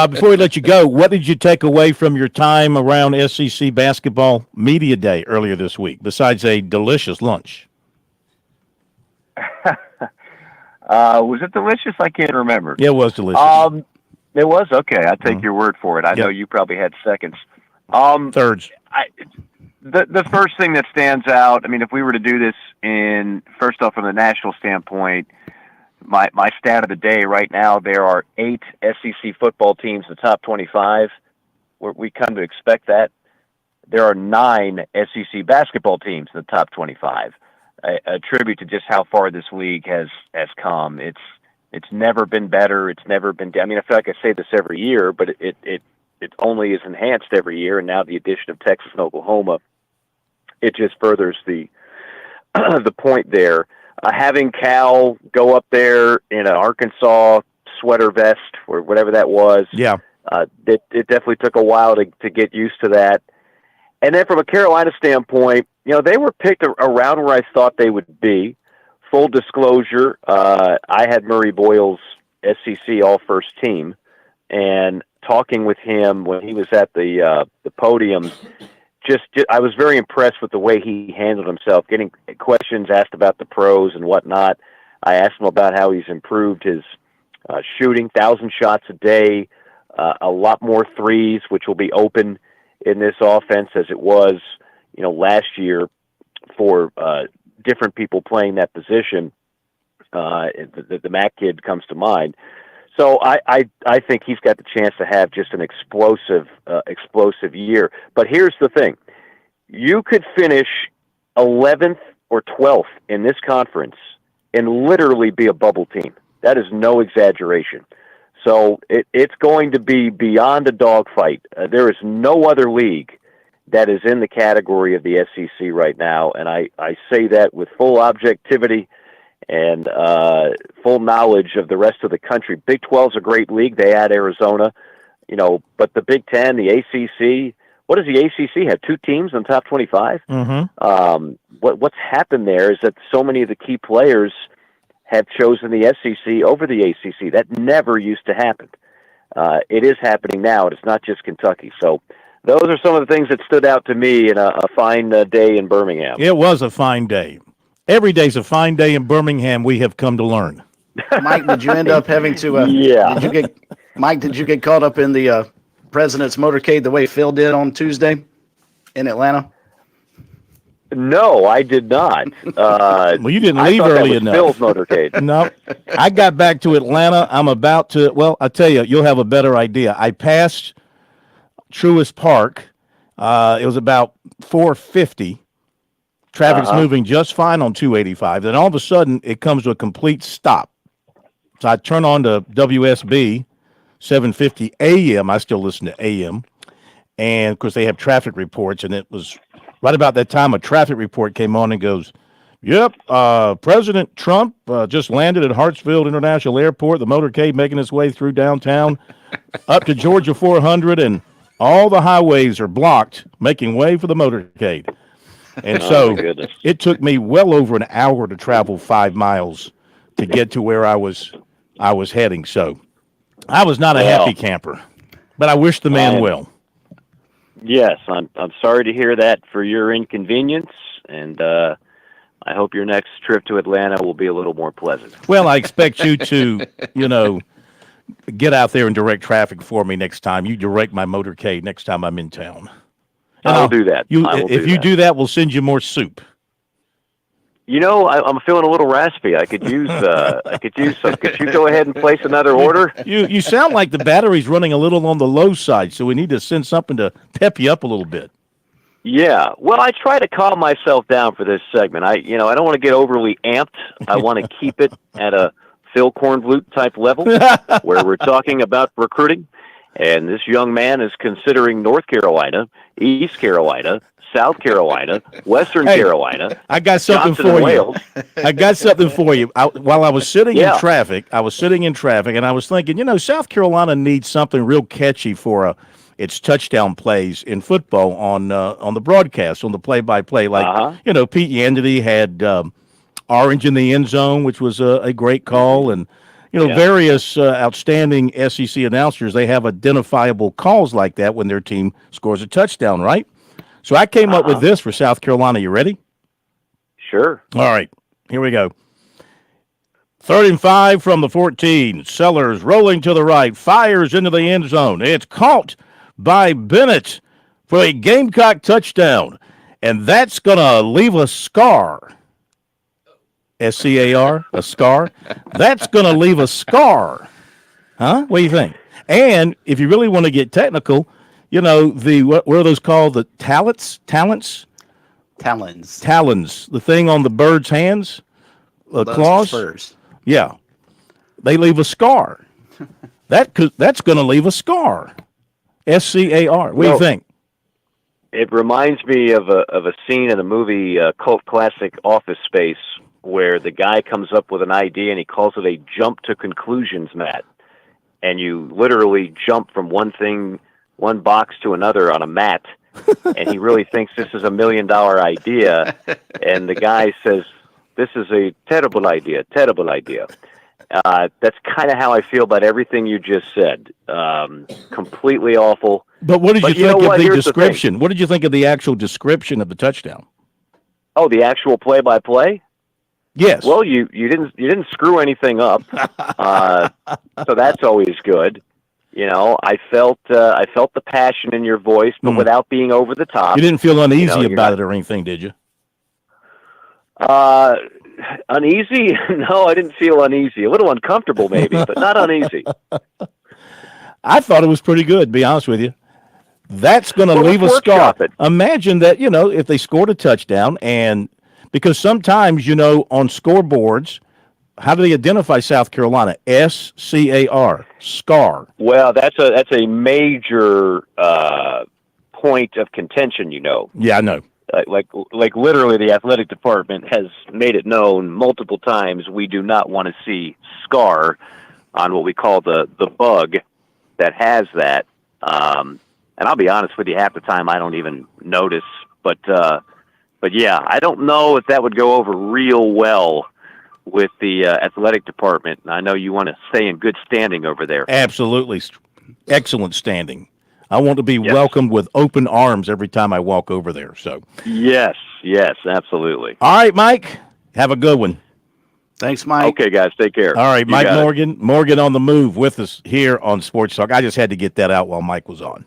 Speaker 6: Before we let you go, what did you take away from your time around SEC Basketball Media Day earlier this week, besides a delicious lunch?
Speaker 18: Was it delicious? I can't remember.
Speaker 6: Yeah, it was delicious.
Speaker 18: It was? Okay, I take your word for it. I know you probably had seconds.
Speaker 6: Thirds.
Speaker 18: The first thing that stands out, I mean, if we were to do this first off from the national standpoint, my stat of the day right now, there are 8 SEC football teams in the top 25. We come to expect that. There are 9 SEC basketball teams in the top 25. A tribute to just how far this league has come. It's never been better. It's never been. I mean, I feel like I say this every year, but it only is enhanced every year. And now the addition of Texas and Oklahoma, it just furthers the point there. Having Cal go up there in an Arkansas sweater vest or whatever that was, it definitely took a while to get used to that. And then from a Carolina standpoint, they were picked around where I thought they would be. Full disclosure, I had Murray Boyle's SEC All-First Team, and talking with him when he was at the podium, just I was very impressed with the way he handled himself, getting questions asked about the pros and whatnot. I asked him about how he's improved his shooting, 1,000 shots a day, a lot more threes, which will be open in this offense as it was, last year for different people playing that position. The Mac kid comes to mind. So I think he's got the chance to have just an explosive year. But here's the thing. You could finish 11th or 12th in this conference and literally be a bubble team. That is no exaggeration. So it's going to be beyond a dogfight. There is no other league that is in the category of the SEC right now, and I say that with full objectivity and full knowledge of the rest of the country. Big 12's a great league. They add Arizona, but the Big 10, the ACC, what does the ACC have, 2 teams in the top 25?
Speaker 6: Mm-hmm.
Speaker 18: What's happened there is that so many of the key players have chosen the SEC over the ACC. That never used to happen. It is happening now, and it's not just Kentucky. So those are some of the things that stood out to me in a fine day in Birmingham.
Speaker 6: It was a fine day. Every day's a fine day in Birmingham, we have come to learn.
Speaker 27: Mike, did you end up having to? Did you get caught up in the president's motorcade the way Phil did on Tuesday in Atlanta?
Speaker 18: No, I did not.
Speaker 6: Well, you didn't leave early enough.
Speaker 18: Phil's motorcade.
Speaker 6: No, I got back to Atlanta. I'm about to. Well, I tell you, you'll have a better idea. I passed Truist Park. It was about 4:50. Traffic's moving just fine on 285. Then all of a sudden, it comes to a complete stop. So I turn on to WSB, 750 AM. I still listen to AM. And, of course, they have traffic reports. And it was right about that time a traffic report came on and goes, yep, President Trump just landed at Hartsfield International Airport, the motorcade making its way through downtown up to Georgia 400, and all the highways are blocked, making way for the motorcade. And so it took me well over an hour to travel 5 miles to get to where I was heading. So I was not a happy camper, but I wish the man well.
Speaker 18: Yes, I'm sorry to hear that for your inconvenience, and I hope your next trip to Atlanta will be a little more pleasant.
Speaker 6: Well, I expect you to, get out there and direct traffic for me next time. You direct my motorcade next time I'm in town. And
Speaker 18: I'll do that.
Speaker 6: If you do that, we'll send you more soup.
Speaker 18: I'm feeling a little raspy. I could use some. Could you go ahead and place another order?
Speaker 6: You sound like the battery's running a little on the low side, so we need to send something to pep you up a little bit.
Speaker 18: Yeah. Well, I try to calm myself down for this segment. I don't want to get overly amped. I want to keep it at a Phil Kornblut type level where we're talking about recruiting. And this young man is considering North Carolina, East Carolina, South Carolina, Western Carolina.
Speaker 6: I got something
Speaker 18: Johnson
Speaker 6: for
Speaker 18: and
Speaker 6: you.
Speaker 18: Wales.
Speaker 6: I got something for you. While I was sitting in traffic, and I was thinking, South Carolina needs something real catchy for its touchdown plays in football on the broadcast, on the play-by-play. Like, Pete Yandy had Orange in the end zone, which was a great call, and various outstanding SEC announcers, they have identifiable calls like that when their team scores a touchdown, right? So I came up with this for South Carolina. You ready?
Speaker 18: Sure.
Speaker 6: All right. Here we go. 3rd and 5 from the 14. Sellers rolling to the right. Fires into the end zone. It's caught by Bennett for a Gamecock touchdown. And that's going to leave a scar. SCAR, a scar. That's going to leave a scar. Huh? What do you think? And if you really want to get technical, what are those called? The talons?
Speaker 27: Talons.
Speaker 6: The thing on the bird's hands? Claws?
Speaker 27: Spurs.
Speaker 6: Yeah. They leave a scar. That's going to leave a scar. SCAR. What do you think?
Speaker 18: It reminds me of a scene in the movie cult classic Office Space where the guy comes up with an idea and he calls it a jump to conclusions mat. And you literally jump from one box to another on a mat, and he really thinks this is $1 million idea, and the guy says, this is a terrible idea. That's kind of how I feel about everything you just said. Completely awful.
Speaker 6: But what did you think of the description? What did you think of the actual description of the touchdown?
Speaker 18: Oh, the actual play-by-play?
Speaker 6: Yes.
Speaker 18: Well, you didn't screw anything up, so that's always good. I felt the passion in your voice, but without being over the top.
Speaker 6: You didn't feel uneasy about it or anything, did you?
Speaker 18: Uneasy? No, I didn't feel uneasy. A little uncomfortable, maybe, but not uneasy.
Speaker 6: I thought it was pretty good, to be honest with you. That's going to leave a scar. Imagine that, if they scored a touchdown, and because sometimes, on scoreboards, how do they identify South Carolina? SCAR, scar.
Speaker 18: Well, that's a major point of contention,
Speaker 6: Yeah, I know.
Speaker 18: Like literally, the athletic department has made it known multiple times we do not want to see scar on what we call the bug that has that. And I'll be honest with you, half the time I don't even notice. But yeah, I don't know if that would go over real well with the athletic department. I know you want to stay in good standing over there.
Speaker 6: Absolutely. Excellent standing. I want to be welcomed with open arms every time I walk over there. So
Speaker 18: Yes, absolutely.
Speaker 6: All right, Mike. Have a good one.
Speaker 27: Thanks, Mike.
Speaker 18: Okay, guys. Take care.
Speaker 6: All right,
Speaker 18: You
Speaker 6: Mike
Speaker 18: got
Speaker 6: Morgan. Morgan on the move with us here on Sports Talk. I just had to get that out while Mike was on.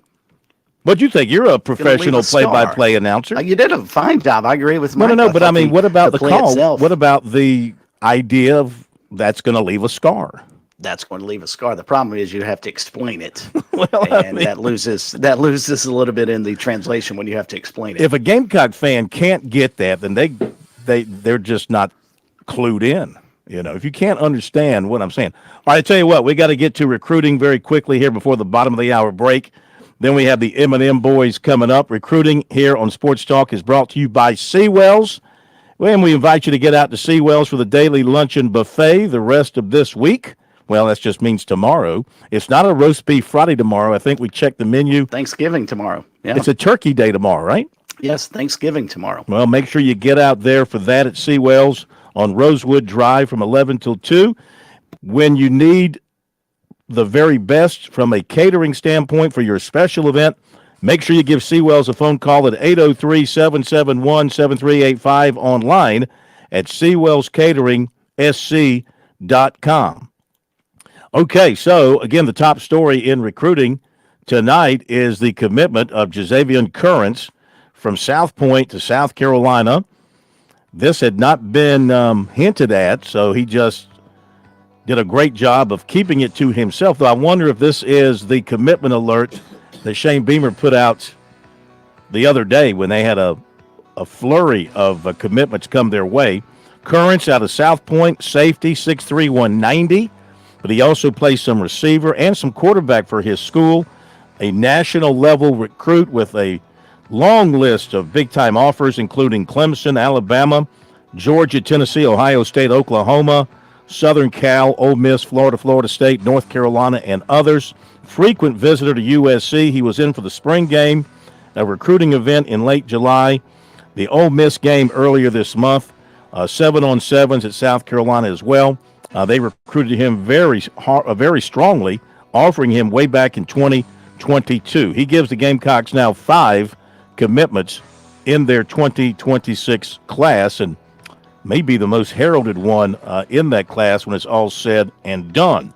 Speaker 6: What'd you think? You're a professional play-by-play announcer.
Speaker 27: You did a fine job. I agree with Mike.
Speaker 6: No, but I mean, what about the
Speaker 27: play
Speaker 6: call?
Speaker 27: itself?
Speaker 6: What about the idea of that's going to leave a scar?
Speaker 27: That's going to leave a scar. The problem is you have to explain it,
Speaker 6: I
Speaker 27: and
Speaker 6: mean-
Speaker 27: that loses a little bit in the translation when you have to explain it.
Speaker 6: If a Gamecock fan can't get that, then they're just not clued in. If you can't understand what I'm saying. All right, I tell you what, we got to get to recruiting very quickly here before the bottom of the hour break. Then we have the M&M boys coming up. Recruiting here on Sports Talk is brought to you by Seawells. And we invite you to get out to Seawells for the daily luncheon buffet the rest of this week. Well, that just means tomorrow. It's not a roast beef Friday tomorrow. I think we checked the menu.
Speaker 27: Thanksgiving tomorrow. Yeah.
Speaker 6: It's a turkey day tomorrow, right?
Speaker 27: Yes, Thanksgiving tomorrow.
Speaker 6: Well, make sure you get out there for that at Seawells on Rosewood Drive from 11 till 2. When you need the very best from a catering standpoint for your special event, make sure you give Seawells a phone call at 803-771-7385 online at SeawellsCateringSC.com. Okay, so again, the top story in recruiting tonight is the commitment of Jazavian Currents from South Point to South Carolina. This had not been hinted at, so he just did a great job of keeping it to himself. Though I wonder if this is the commitment alert that Shane Beamer put out the other day when they had a flurry of commitments come their way. Currents out of South Point, safety, 6'3", 190. but he also plays some receiver and some quarterback for his school, a national level recruit with a long list of big-time offers, including Clemson, Alabama, Georgia, Tennessee, Ohio State, Oklahoma, Southern Cal, Ole Miss, Florida, Florida State, North Carolina, and others. Frequent visitor to USC. He was in for the spring game, a recruiting event in late July, the Ole Miss game earlier this month, 7-on-7s at South Carolina as well. They recruited him very strongly, offering him way back in 2022. He gives the Gamecocks now 5 commitments in their 2026 class, and may be the most heralded one in that class when it's all said and done.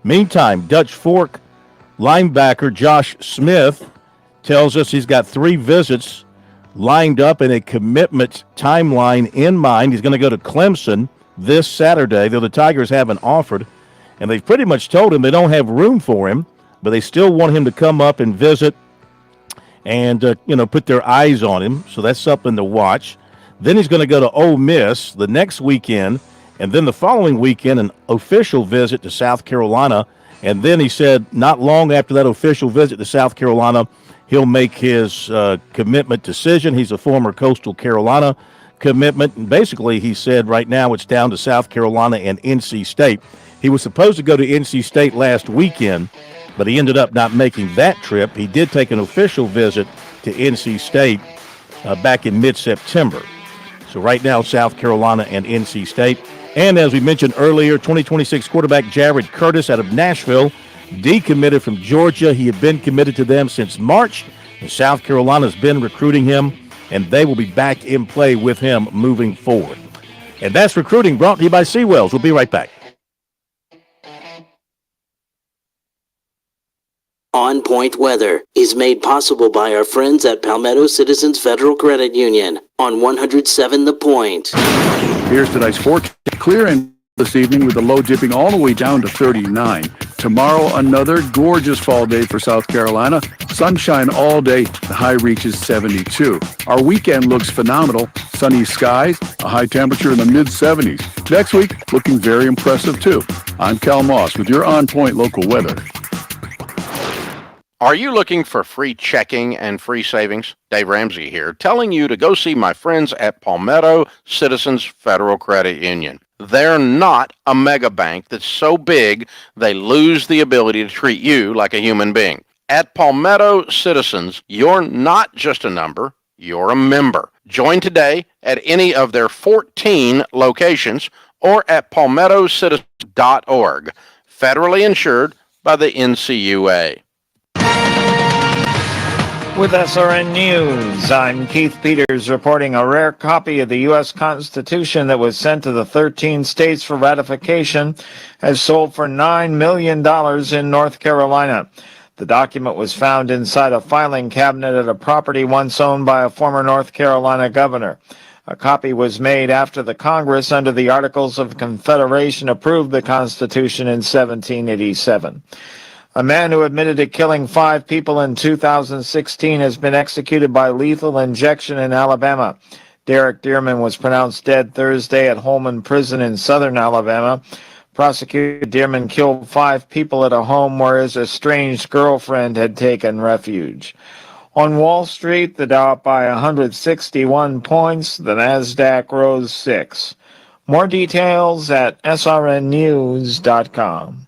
Speaker 6: Meantime, Dutch Fork linebacker Josh Smith tells us he's got 3 visits lined up and a commitment timeline in mind. He's going to go to Clemson this Saturday, though the Tigers haven't offered, and they've pretty much told him they don't have room for him, but they still want him to come up and visit and put their eyes on him. So that's something to watch. Then he's going to go to Ole Miss the next weekend, and then the following weekend an official visit to South Carolina. And then he said not long after that official visit to South Carolina, he'll make his commitment decision. He's a former Coastal Carolina commitment. And basically, he said right now it's down to South Carolina and NC State. He was supposed to go to NC State last weekend, but he ended up not making that trip. He did take an official visit to NC State back in mid-September. So right now, South Carolina and NC State. And as we mentioned earlier, 2026 quarterback Jared Curtis out of Nashville decommitted from Georgia. He had been committed to them since March, and South Carolina's been recruiting him, and they will be back in play with him moving forward. And that's recruiting brought to you by Seawells. We'll be right back.
Speaker 15: On Point Weather is made possible by our friends at Palmetto Citizens Federal Credit Union on 107 The Point.
Speaker 16: Here's tonight's forecast. Clear and this evening with the low dipping all the way down to 39. Tomorrow, another gorgeous fall day for South Carolina. Sunshine all day. The high reaches 72. Our weekend looks phenomenal. Sunny skies, a high temperature in the mid-70s. Next week, looking very impressive too. I'm Cal Moss with your On Point local weather.
Speaker 3: Are you looking for free checking and free savings? Dave Ramsey here, telling you to go see my friends at Palmetto Citizens Federal Credit Union. They're not a mega bank that's so big they lose the ability to treat you like a human being. At Palmetto Citizens, you're not just a number, you're a member. Join today at any of their 14 locations or at palmettocitizens.org. Federally insured by the NCUA.
Speaker 12: With SRN News, I'm Keith Peters reporting a rare copy of the U.S. Constitution that was sent to the 13 states for ratification has sold for $9 million in North Carolina. The document was found inside a filing cabinet at a property once owned by a former North Carolina governor. A copy was made after the Congress, under the Articles of Confederation, approved the Constitution in 1787. A man who admitted to killing 5 people in 2016 has been executed by lethal injection in Alabama. Derek Dearman was pronounced dead Thursday at Holman Prison in southern Alabama. Prosecutor Dearman killed 5 people at a home where his estranged girlfriend had taken refuge. On Wall Street, the Dow up by 161 points. The Nasdaq rose 6. More details at srnnews.com.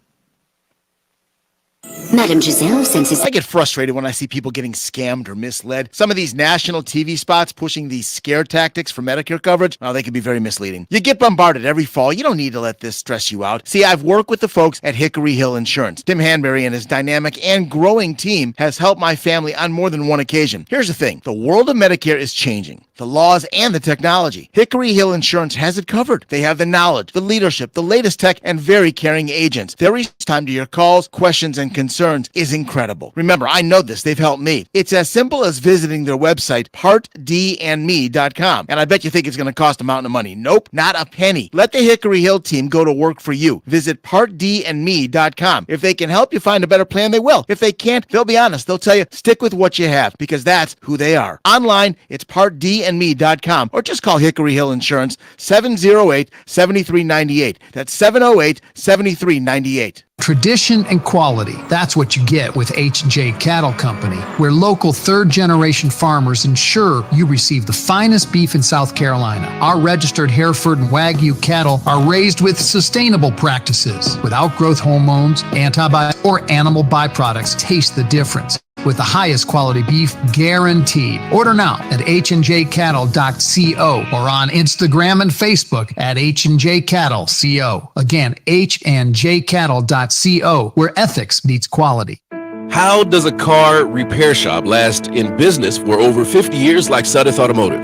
Speaker 19: Madam Giselle senses. I get frustrated when I see people getting scammed or misled. Some of these national TV spots pushing these scare tactics for Medicare coverage, they can be very misleading. You get bombarded every fall. You don't need to let this stress you out. See, I've worked with the folks at Hickory Hill Insurance. Tim Hanbury and his dynamic and growing team has helped my family on more than one occasion. Here's the thing. The world of Medicare is changing. The laws and the technology. Hickory Hill Insurance has it covered. They have the knowledge, the leadership, the latest tech, and very caring agents. They respond to your calls, questions, and concerns is incredible. Remember, I know this. They've helped me. It's as simple as visiting their website, partdandme.com. And I bet you think it's going to cost a mountain of money. Nope, not a penny. Let the Hickory Hill team go to work for you. Visit partdandme.com. If they can help you find a better plan, they will. If they can't, they'll be honest. They'll tell you, stick with what you have, because that's who they are. Online, it's partdandme.com, or just call Hickory Hill Insurance, 708-7398. That's 708-7398.
Speaker 2: Tradition and quality. That's what you get with H&J Cattle Company, where local third-generation farmers ensure you receive the finest beef in South Carolina. Our registered Hereford and Wagyu cattle are raised with sustainable practices, without growth hormones, antibiotics, or animal byproducts. Taste the difference. With the highest quality beef guaranteed. Order now at hnjcattle.co or on Instagram and Facebook at hnjcattle.co. Again, hnjcattle.co, where ethics meets quality.
Speaker 9: How does a car repair shop last in business for over 50 years like Sudeth Automotive?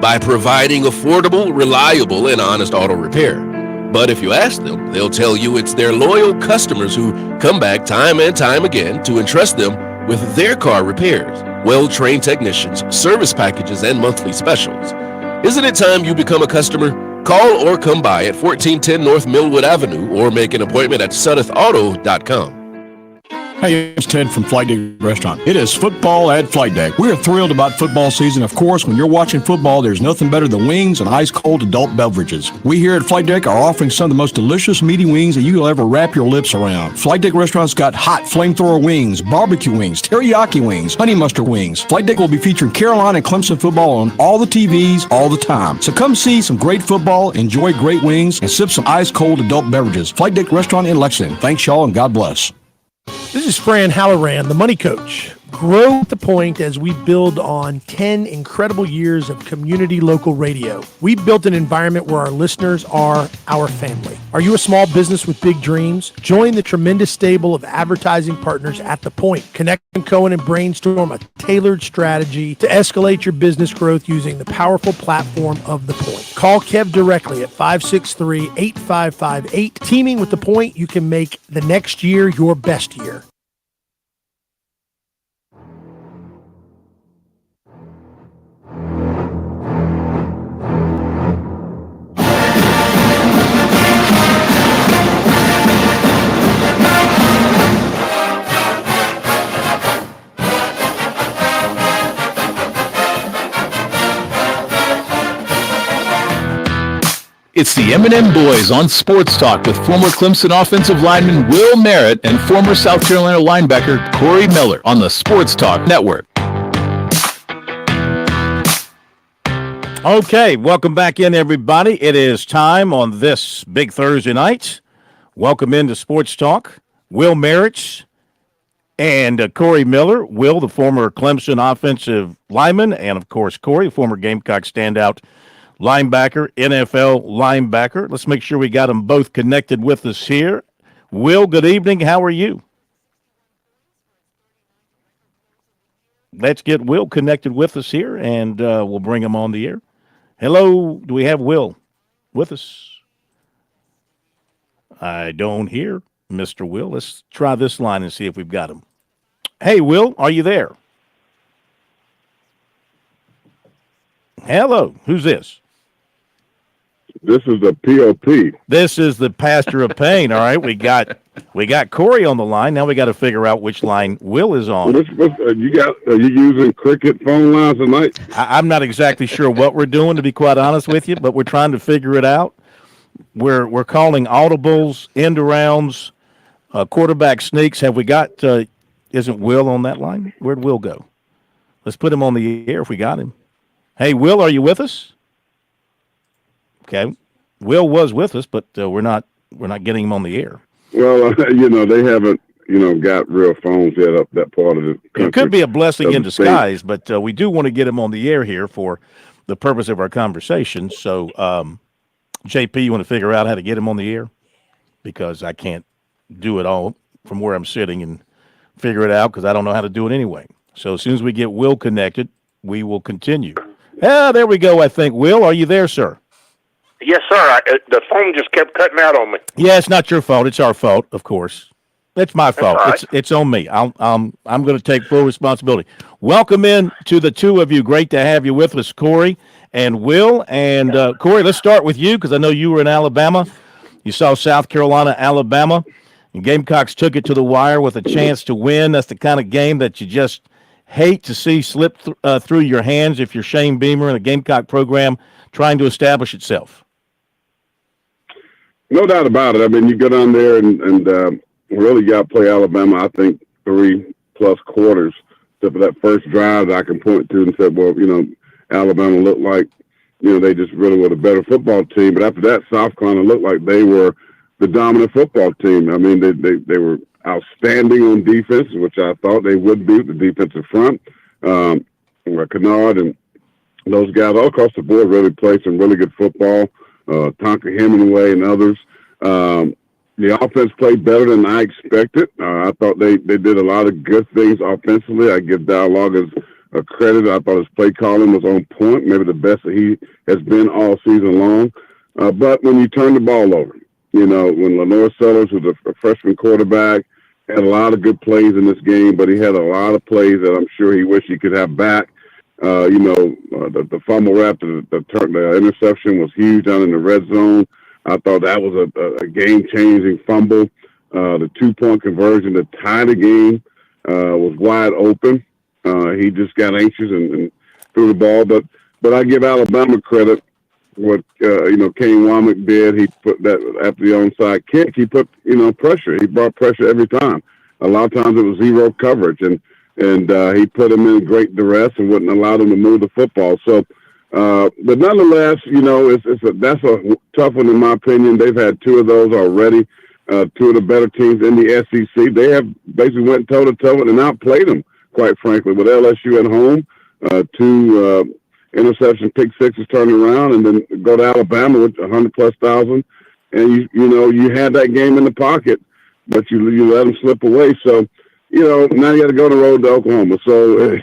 Speaker 9: By providing affordable, reliable, and honest auto repair. But if you ask them, they'll tell you it's their loyal customers who come back time and time again to entrust them with their car repairs, well-trained technicians, service packages, and monthly specials. Isn't it time you become a customer? Call or come by at 1410 North Millwood Avenue or make an appointment at SudethAuto.com.
Speaker 4: Hey, it's Ted from Flight Deck Restaurant. It is football at Flight Deck. We're thrilled about football season. Of course, when you're watching football, there's nothing better than wings and ice-cold adult beverages. We here at Flight Deck are offering some of the most delicious meaty wings that you'll ever wrap your lips around. Flight Deck Restaurant's got hot flamethrower wings, barbecue wings, teriyaki wings, honey mustard wings. Flight Deck will be featuring Carolina and Clemson football on all the TVs all the time. So come see some great football, enjoy great wings, and sip some ice-cold adult beverages. Flight Deck Restaurant in Lexington. Thanks, y'all, and God bless.
Speaker 20: This is Fran Halloran, the Money Coach. Grow at the point as we build on 10 incredible years of community local radio. We built an environment where our listeners are our family. Are you a small business with big dreams? Join the tremendous stable of advertising partners at The Point. Connect with Cohen and brainstorm a tailored strategy to escalate your business growth using the powerful platform of The Point. Call Kev directly at 563-8558. Teaming with The Point, you can make the next year your best year.
Speaker 21: It's the M&M Boys on Sports Talk with former Clemson offensive lineman Will Merritt and former South Carolina linebacker Corey Miller on the Sports Talk Network.
Speaker 6: Okay, welcome back in, everybody. It is time on this big Thursday night. Welcome into Sports Talk. Will Merritt and Corey Miller. Will, the former Clemson offensive lineman, and, of course, Corey, former Gamecock standout linebacker, NFL linebacker. Let's make sure we got them both connected with us here. Will, good evening. How are you? Let's get Will connected with us here, and we'll bring him on the air. Hello, do we have Will with us? I don't hear Mr. Will. Let's try this line and see if we've got him. Hey, Will, are you there? Hello, who's this?
Speaker 22: This is the POP.
Speaker 6: This is the Pastor of Pain. All right, we got Corey on the line. Now we got to figure out which line Will is on.
Speaker 22: Are you using cricket phone lines tonight?
Speaker 6: I'm not exactly sure what we're doing, to be quite honest with you, but we're trying to figure it out. We're calling audibles, end arounds, quarterback sneaks. Have we got? Isn't Will on that line? Where'd Will go? Let's put him on the air if we got him. Hey, Will, are you with us? Okay, Will was with us, but we're not getting him on the air.
Speaker 22: Well, they haven't, got real phones yet up that part of the country.
Speaker 6: It could be a blessing in disguise, but we do want to get him on the air here for the purpose of our conversation. So, JP, you want to figure out how to get him on the air? Because I can't do it all from where I'm sitting and figure it out because I don't know how to do it anyway. So as soon as we get Will connected, we will continue. There we go, I think. Will, are you there, sir?
Speaker 23: Yes, sir. The phone just kept cutting out on me.
Speaker 6: Yeah, it's not your fault. It's our fault, of course. It's my fault.
Speaker 7: all right.
Speaker 6: It's on me. I'm going to take full responsibility. Welcome in to the two of you. Great to have you with us, Corey and Will. And Corey, let's start with you because I know you were in Alabama. You saw South Carolina, Alabama, and Gamecocks took it to the wire with a chance to win. That's the kind of game that you just hate to see slip through your hands if you're Shane Beamer and the Gamecock program trying to establish itself.
Speaker 22: No doubt about it. I mean, you go down there and really got to play Alabama, I think, 3+ quarters. Except for that first drive that I can point to and said, well, Alabama looked like, they just really were the better football team. But after that, South Carolina looked like they were the dominant football team. I mean, they were outstanding on defense, which I thought they would be, the defensive front. Kennard and those guys all across the board really played some really good football. Tonka Hemingway and others. The offense played better than I expected. I thought they did a lot of good things offensively. I give Dialogue a credit. I thought his play calling was on point, maybe the best that he has been all season long. But when you turn the ball over, when Lenore Sellers was a freshman quarterback, had a lot of good plays in this game, but he had a lot of plays that I'm sure he wished he could have back. The fumble after the interception was huge down in the red zone. I thought that was a game-changing fumble. The 2-point conversion to tie the game was wide open. He just got anxious and threw the ball. But I give Alabama credit. What Kane Womack did, he put that after the onside kick. He put pressure. He brought pressure every time. A lot of times it was zero coverage, and he put them in great duress and wouldn't allow them to move the football. So, but nonetheless, that's a tough one in my opinion. They've had 2 of those already. 2 of the better teams in the SEC. They have basically went toe to toe and outplayed them, quite frankly, with LSU at home. 2 interception pick sixes turning around, and then go to Alabama with 100,000+, and you had that game in the pocket, but you let them slip away. So, now you got to go on the road to Oklahoma. So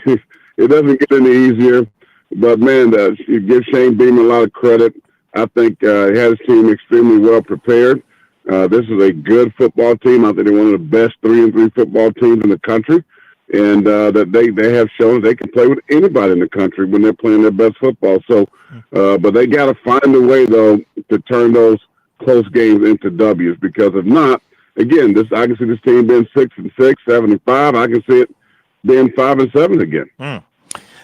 Speaker 22: it doesn't get any easier. But man, you give Shane Beamer a lot of credit. I think he had his team extremely well prepared. This is a good football team. I think they're one of the best 3-3 football teams in the country. And that they have shown they can play with anybody in the country when they're playing their best football. So, but they got to find a way, though, to turn those close games into W's, because if not, again, I can see this team being 6-6, 7-5. I can see it being 5-7 again.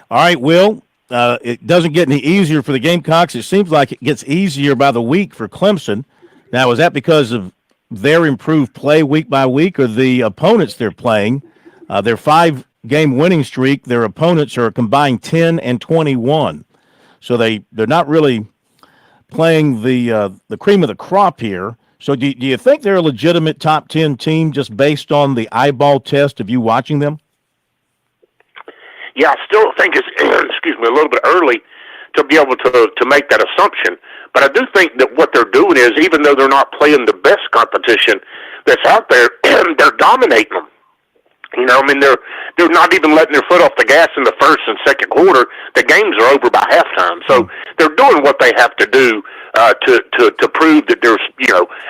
Speaker 6: All right, Will. It doesn't get any easier for the Gamecocks. It seems like it gets easier by the week for Clemson. Now, is that because of their improved play week by week, or the opponents they're playing? Their 5-game winning streak, their opponents are a combined 10-21. So they're not really playing the cream of the crop here. So do you think they're a legitimate top 10 team just based on the eyeball test of you watching them?
Speaker 7: Yeah, I still think it's a little bit early to be able to make that assumption. But I do think that what they're doing is, even though they're not playing the best competition that's out there, they're dominating them. They're not even letting their foot off the gas in the first and second quarter. The games are over by halftime. So they're doing what they have to do to prove that they're,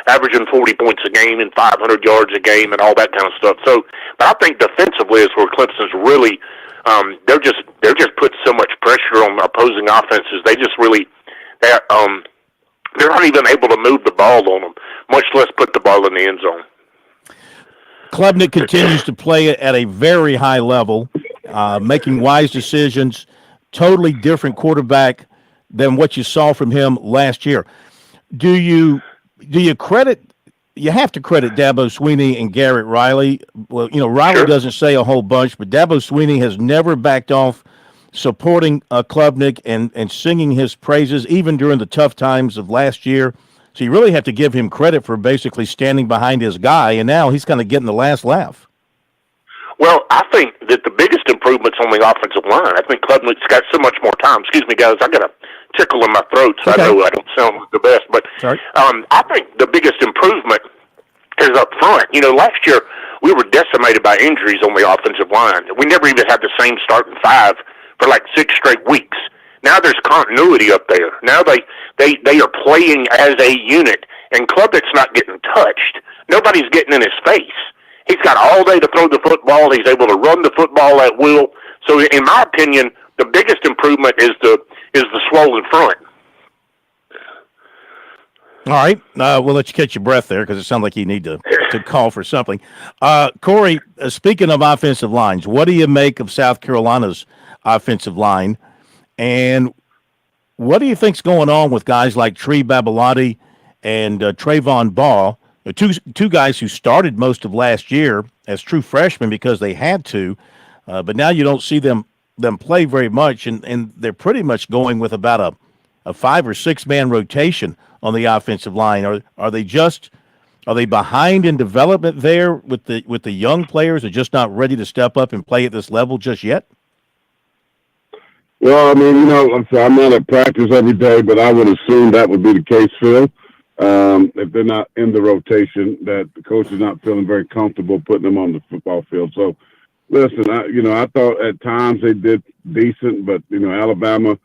Speaker 7: averaging 40 points a game and 500 yards a game and all that kind of stuff. So, but I think defensively is where Clemson's really, they're just putting so much pressure on opposing offenses. They just really, they're not even able to move the ball on them, much less put the ball in the end zone.
Speaker 6: Klubnik continues to play at a very high level, making wise decisions, totally different quarterback than what you saw from him last year. Do you credit – you have to credit Dabo Swinney and Garrett Riley. Well, Riley doesn't say a whole bunch, but Dabo Swinney has never backed off supporting Klubnik and singing his praises, even during the tough times of last year. So you really have to give him credit for basically standing behind his guy, and now he's kind of getting the last laugh.
Speaker 7: Well, I think that the biggest improvements on the offensive line, I think Klubnik's got so much more time. Excuse me, guys, I got a tickle in my throat, so I know I don't sound like the best. But I think the biggest improvement is up front. Last year we were decimated by injuries on the offensive line. We never even had the same starting 5 for like 6 straight weeks. Now there's continuity up there. Now they are playing as a unit, and Klubnik's not getting touched. Nobody's getting in his face. He's got all day to throw the football. He's able to run the football at will. So, in my opinion, the biggest improvement is the swollen front.
Speaker 6: All right. We'll let you catch your breath there because it sounds like you need to call for something. Corey, speaking of offensive lines, what do you make of South Carolina's offensive line? And what do you think's going on with guys like Tree Babalati and Trayvon Ball, two guys who started most of last year as true freshmen because they had to, but now you don't see them play very much, and they're pretty much going with about a 5 or 6 man rotation on the offensive line. Are they behind in development there with the young players are just not ready to step up and play at this level just yet?
Speaker 22: Well, I mean, I'm not at practice every day, but I would assume that would be the case, Phil. If they're not in the rotation, that the coach is not feeling very comfortable putting them on the football field. So, listen, I thought at times they did decent, but, Alabama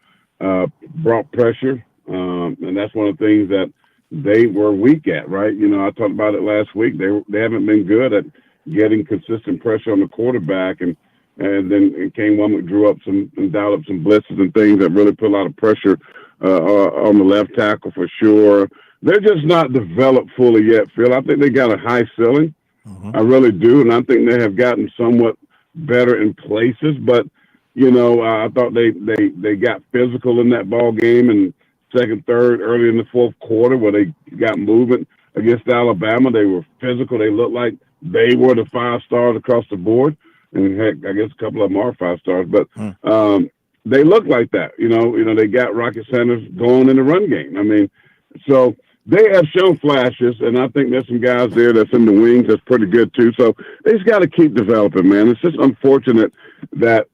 Speaker 22: brought pressure. And that's one of the things that they were weak at, right? I talked about it last week. They haven't been good at getting consistent pressure on the quarterback, and then it came one that drew up and dialed up some blitzes and things that really put a lot of pressure on the left tackle for sure. They're just not developed fully yet, Phil. I think they got a high ceiling. I really do, and I think they have gotten somewhat better in places. But I thought they got physical in that ball game and second, third, early in the fourth quarter where they got movement against Alabama. They were physical. They looked like they were the 5 stars across the board. And heck, I guess a couple of them are 5 stars, but they look like that. They got Rocket Sanders going in the run game. I mean, so they have shown flashes, and I think there's some guys there that's in the wings that's pretty good too. So they just got to keep developing, man. It's just unfortunate that,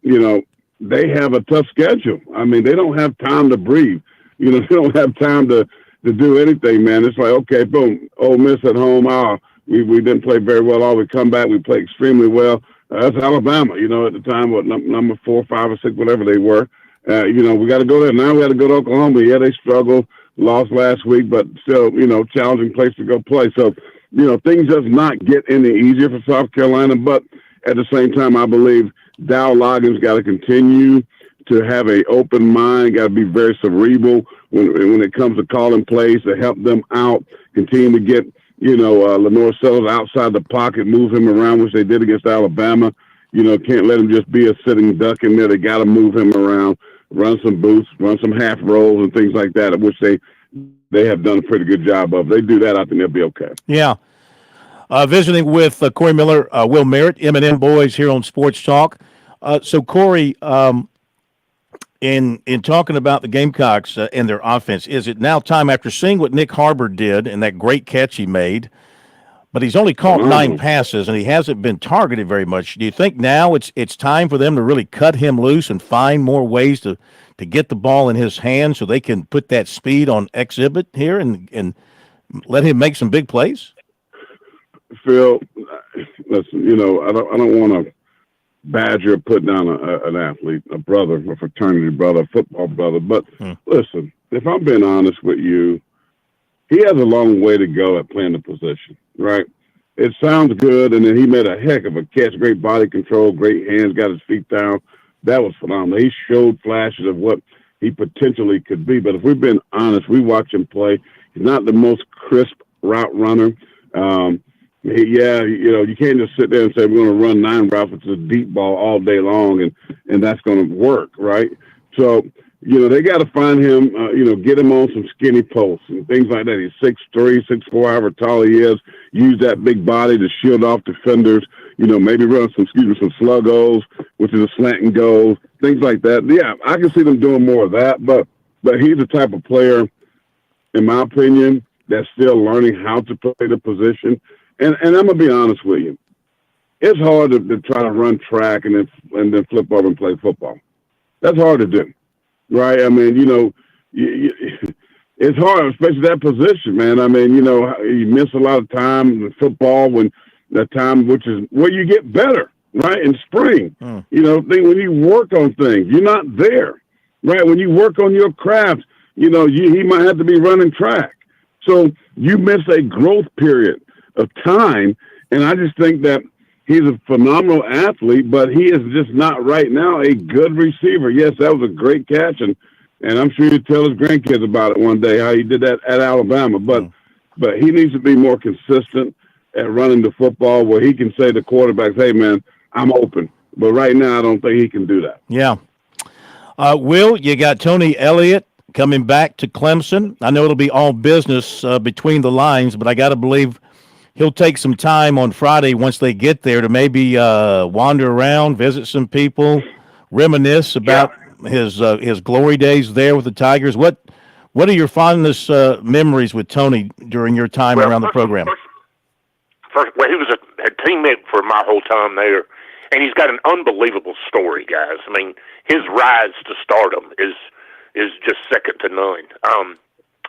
Speaker 22: they have a tough schedule. I mean, they don't have time to breathe. They don't have time to do anything, man. It's like, okay, boom, Ole Miss at home. We didn't play very well. We come back, we play extremely well. That's Alabama, at the time, number 4, 5, or 6, whatever they were. We got to go there. Now we got to go to Oklahoma. Yeah, they struggled, lost last week, but still, challenging place to go play. So, things does not get any easier for South Carolina. But at the same time, I believe Dow Loggins got to continue to have an open mind, got to be very cerebral when it comes to calling plays to help them out, continue to get, Lenore Sellers outside the pocket, move him around, which they did against Alabama. Can't let him just be a sitting duck in there. They got to move him around, run some boosts, run some half rolls and things like that, which they have done a pretty good job of. If they do that, I think they'll be okay.
Speaker 6: Yeah. Visiting with Corey Miller, Will Merritt, M&M Boys here on Sports Talk. So, Corey, in talking about the Gamecocks and their offense, is it now time after seeing what Nick Harbor did and that great catch he made, but he's only caught 9 passes and he hasn't been targeted very much. Do you think now it's time for them to really cut him loose and find more ways to get the ball in his hands so they can put that speed on exhibit here and let him make some big plays?
Speaker 22: Phil, listen, I don't want to badger put down an athlete, a brother, a fraternity brother, a football brother. But listen, if I'm being honest with you, he has a long way to go at playing the position, right? It sounds good, and then he made a heck of a catch, great body control, great hands, got his feet down. That was phenomenal. He showed flashes of what he potentially could be. But if we've been honest, we watch him play. He's not the most crisp route runner. You can't just sit there and say we're going to run 9 routes with a deep ball all day long, and that's going to work, right? So, they got to find him, get him on some skinny posts and things like that. He's 6'3", 6'4", however tall he is. Use that big body to shield off defenders. Maybe run some sluggos, which is a slant and goes, things like that. Yeah, I can see them doing more of that, but he's the type of player, in my opinion, that's still learning how to play the position. And I'm gonna be honest with you, it's hard to try to run track and then flip over and play football. That's hard to do, right? I mean, it's hard, especially that position, man. I mean, you miss a lot of time in football when that time, which is where you get better, right? In spring, when you work on things, you're not there, right? When you work on your craft, he might have to be running track, so you miss a growth period of time. And I just think that He's a phenomenal athlete, but he is just not right now a good receiver. Yes, that was a great catch, and I'm sure he'll tell his grandkids about it one day, how he did that at Alabama. But he needs to be more consistent at running the football where he can say to quarterbacks, hey, man, I'm open. But right now, I don't think he can do that.
Speaker 6: Yeah. Will, you got Tony Elliott coming back to Clemson. I know it'll be all business between the lines, but I got to believe he'll take some time on Friday once they get there to maybe wander around, visit some people, reminisce about his glory days there with the Tigers. What are your fondest memories with Tony during your time around the program?
Speaker 7: Well, he was a teammate for my whole time there, and he's got an unbelievable story, guys. I mean, his rise to stardom is just second to none.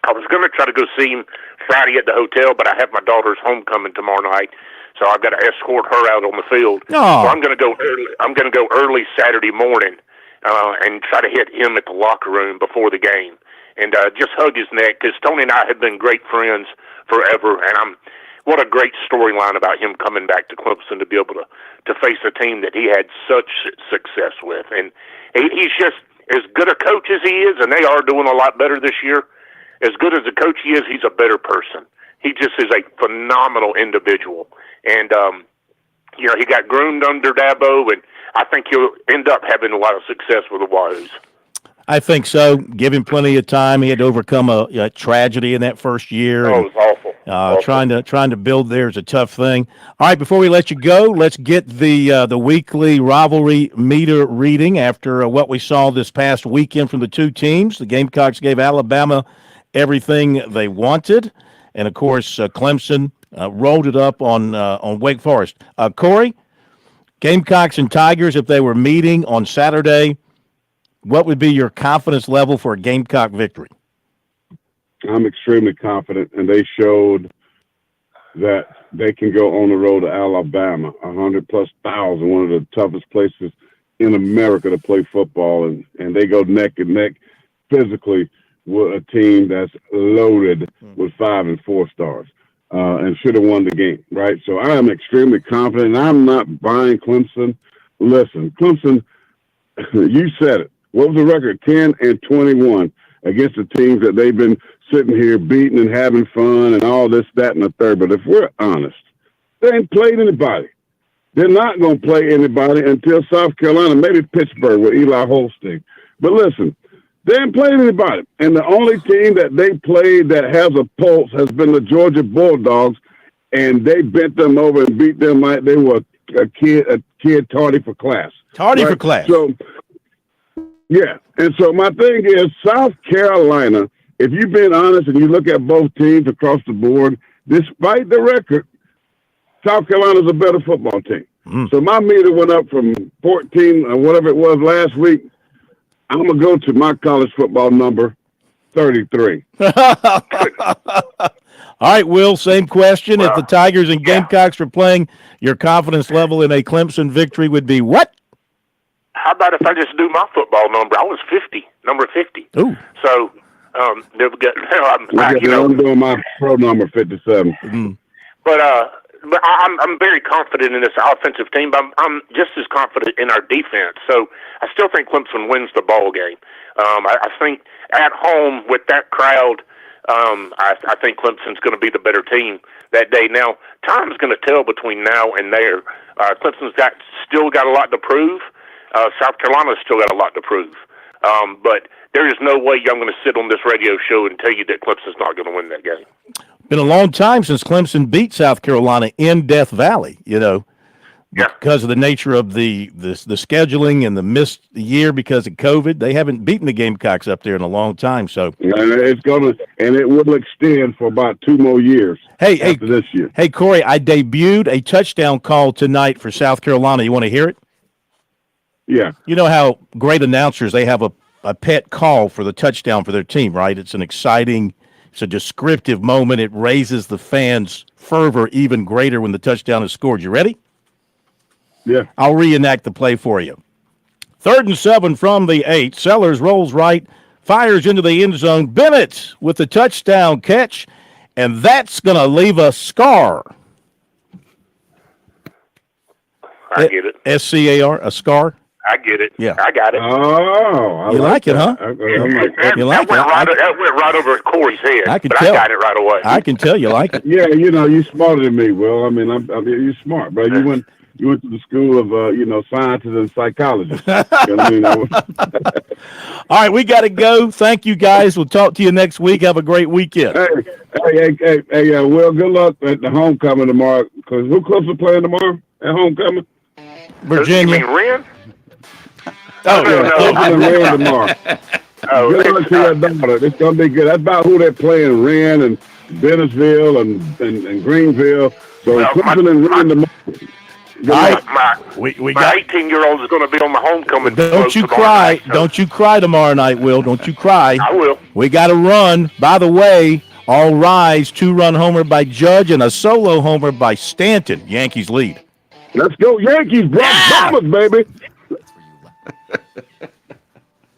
Speaker 7: I was going to try to go see him Friday at the hotel, but I have my daughter's homecoming tomorrow night, so I've got to escort her out on the field.
Speaker 6: Oh.
Speaker 7: So I'm going to go early. I'm going to go early Saturday morning and try to hit him at the locker room before the game and just hug his neck, because Tony and I have been great friends forever, and what a great storyline about him coming back to Clemson to be able to face a team that he had such success with. And he's just as good a coach as he is, and they are doing a lot better this year. As good as a coach he is, he's a better person. He just is a phenomenal individual. And, he got groomed under Dabo, and I think he'll end up having a lot of success with the Wahoos.
Speaker 6: I think so. Give him plenty of time. He had to overcome a tragedy in that first year.
Speaker 7: Oh, it was awful.
Speaker 6: Trying to build there is a tough thing. All right, before we let you go, let's get the weekly rivalry meter reading after what we saw this past weekend from the two teams. The Gamecocks gave Alabama everything they wanted, and of course Clemson rolled it up on Wake Forest. Corey, Gamecocks and Tigers, if they were meeting on Saturday, what would be your confidence level for a Gamecock victory?
Speaker 22: I'm extremely confident, and they showed that they can go on the road to Alabama, 100,000+, one of the toughest places in America to play football, and they go neck and neck physically with a team that's loaded with 5 and 4 stars, and should have won the game, right? So I am extremely confident, and I'm not buying Clemson. Listen, Clemson, you said it. What was the record? 10-21 against the teams that they've been sitting here beating and having fun and all this, that, and the third. But if we're honest, they ain't played anybody. They're not going to play anybody until South Carolina, maybe Pittsburgh with Eli Holstein. But listen, they ain't played anybody. And the only team that they played that has a pulse has been the Georgia Bulldogs, and they bent them over and beat them like they were a kid tardy for class.
Speaker 6: Tardy for class.
Speaker 22: So, yeah. And so my thing is, South Carolina, if you've been honest and you look at both teams across the board, despite the record, South Carolina's a better football team. So my meter went up from 14 or whatever it was last week. I'm going to go to my college football number, 33.
Speaker 6: All right, Will, same question. If the Tigers and Gamecocks were playing, your confidence level in a Clemson victory would be what?
Speaker 7: How about if I just do my football number? I was 50, number 50.
Speaker 6: Ooh.
Speaker 7: So,
Speaker 22: I'm doing my pro number, 57.
Speaker 7: But I'm very confident in this offensive team. But I'm just as confident in our defense. So I still think Clemson wins the ball game. I think at home with that crowd, I think Clemson's going to be the better team that day. Now, time's going to tell between now and there. Clemson's still got a lot to prove. South Carolina's still got a lot to prove. But there is no way I'm going to sit on this radio show and tell you that Clemson's not going to win that game.
Speaker 6: Been a long time since Clemson beat South Carolina in Death Valley, because of the nature of the scheduling and the missed year because of COVID. They haven't beaten the Gamecocks up there in a long time. So
Speaker 22: it's and it will extend for about 2 more years. After this year.
Speaker 6: Hey, Corey, I debuted a touchdown call tonight for South Carolina. You want to hear it?
Speaker 22: Yeah.
Speaker 6: You know how great announcers, they have a pet call for the touchdown for their team, right? It's an exciting, it's a descriptive moment. It raises the fans' fervor even greater when the touchdown is scored. You ready?
Speaker 22: Yeah.
Speaker 6: I'll reenact the play for you. 3rd and 7 from the 8. Sellers rolls right, fires into the end zone. Bennett with the touchdown catch, and that's going to leave a scar.
Speaker 7: I get it.
Speaker 6: SCAR, a scar.
Speaker 7: I get it.
Speaker 6: Yeah.
Speaker 7: I got it.
Speaker 22: Oh,
Speaker 6: You like it, huh?
Speaker 7: That,
Speaker 6: You like
Speaker 7: that went right over Corey's head.
Speaker 6: I can
Speaker 7: but
Speaker 6: tell.
Speaker 7: I got it right away.
Speaker 6: I can tell you like it.
Speaker 22: Yeah, you're smarter than me, Will. I mean, you're smart, bro. You went to the school of, scientists and psychologists. You know what I mean?
Speaker 6: All right, we got to go. Thank you, guys. We'll talk to you next week. Have a great weekend.
Speaker 22: Hey, Will, good luck at the homecoming tomorrow. Because who Clips are playing tomorrow at homecoming?
Speaker 6: Virginia.
Speaker 7: You mean Ren?
Speaker 22: Oh, yeah, Clips and Ren tomorrow.
Speaker 7: Oh,
Speaker 22: good luck to your daughter. It's going to be good. That's about who they're playing, Ren and Bennettsville and Greenville. So Clips and Ren tomorrow.
Speaker 7: My
Speaker 6: we got
Speaker 7: 18-year-old is going to be on the homecoming.
Speaker 6: Don't you cry.
Speaker 7: Night, so.
Speaker 6: Don't you cry tomorrow night, Will. Don't you cry.
Speaker 7: I will.
Speaker 6: We got to run. By the way, all rise. 2-run homer by Judge and a solo homer by Stanton. Yankees lead.
Speaker 22: Let's go Yankees, bro. Bombers, baby.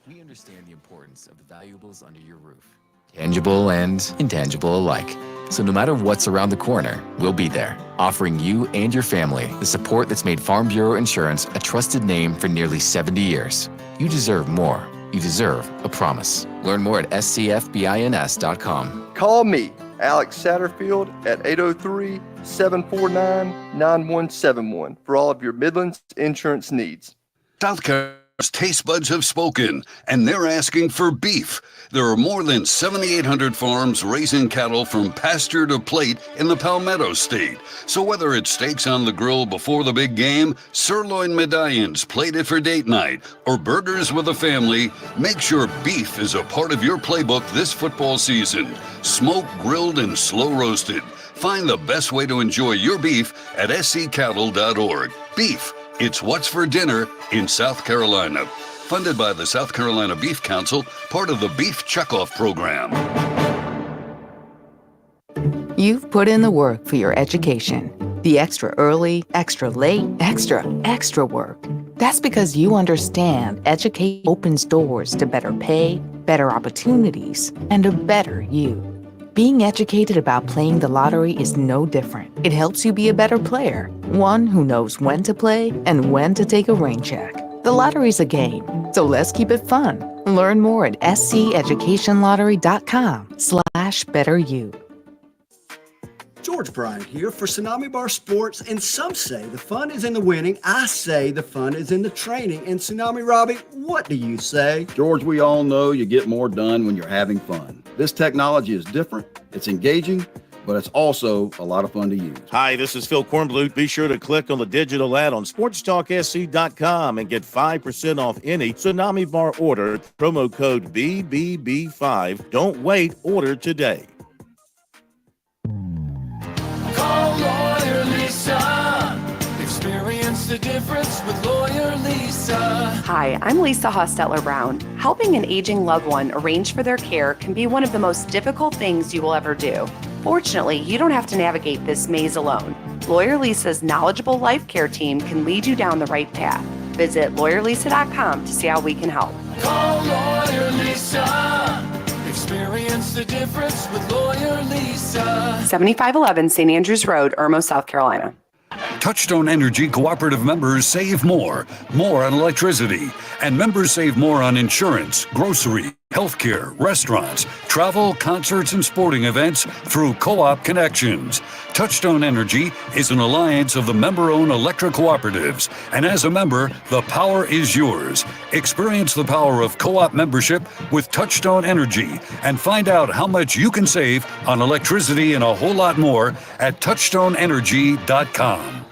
Speaker 8: We understand the importance of the valuables under your roof, tangible and intangible alike. So no matter what's around the corner, we'll be there, offering you and your family the support that's made Farm Bureau Insurance a trusted name for nearly 70 years. You deserve more. You deserve a promise. Learn more at scfbins.com.
Speaker 13: Call me, Alex Satterfield, at 803-749-9171 for all of your Midlands insurance needs.
Speaker 5: South Carolina's taste buds have spoken, and they're asking for beef. There are more than 7,800 farms raising cattle from pasture to plate in the Palmetto State. So whether it's steaks on the grill before the big game, sirloin medallions plated for date night, or burgers with a family, make sure beef is a part of your playbook this football season. Smoked, grilled, and slow roasted. Find the best way to enjoy your beef at sccattle.org. Beef. It's what's for dinner in South Carolina. Funded by the South Carolina Beef Council, part of the Beef Checkoff program.
Speaker 14: You've put in the work for your education. The extra early, extra late, extra work. That's because you understand education opens doors to better pay, better opportunities, and a better you. Being educated about playing the lottery is no different. It helps you be a better player, one who knows when to play and when to take a rain check. The lottery's a game, so let's keep it fun. Learn more at sceducationlottery.com/betteryou.
Speaker 23: George Bryant here for Tsunami Bar Sports, and some say the fun is in the winning. I say the fun is in the training. And Tsunami Robbie, what do you say?
Speaker 24: George, we all know you get more done when you're having fun. This technology is different, it's engaging, but it's also a lot of fun to use.
Speaker 6: Hi, this is Phil Kornblut. Be sure to click on the digital ad on SportsTalkSC.com and get 5% off any Tsunami Bar order. Promo code BBB5. Don't wait, order today.
Speaker 25: Call Lawyer Lisa. Experience the difference with Lawyer Lisa.
Speaker 26: Hi, I'm Lisa Hostetler Brown. Helping an aging loved one arrange for their care can be one of the most difficult things you will ever do. Fortunately, you don't have to navigate this maze alone. Lawyer Lisa's knowledgeable life care team can lead you down the right path. Visit lawyerlisa.com to see how we can help.
Speaker 25: Call Lawyer Lisa. Experience the difference with Lawyer Lisa.
Speaker 26: 7511 St. Andrews Road, Irmo, South Carolina.
Speaker 5: Touchstone Energy cooperative members save more on electricity, and members save more on insurance, grocery, healthcare, restaurants, travel, concerts, and sporting events through Co-op Connections. Touchstone Energy is an alliance of the member-owned electric cooperatives, and as a member, the power is yours. Experience the power of co-op membership with Touchstone Energy and find out how much you can save on electricity and a whole lot more at touchstoneenergy.com.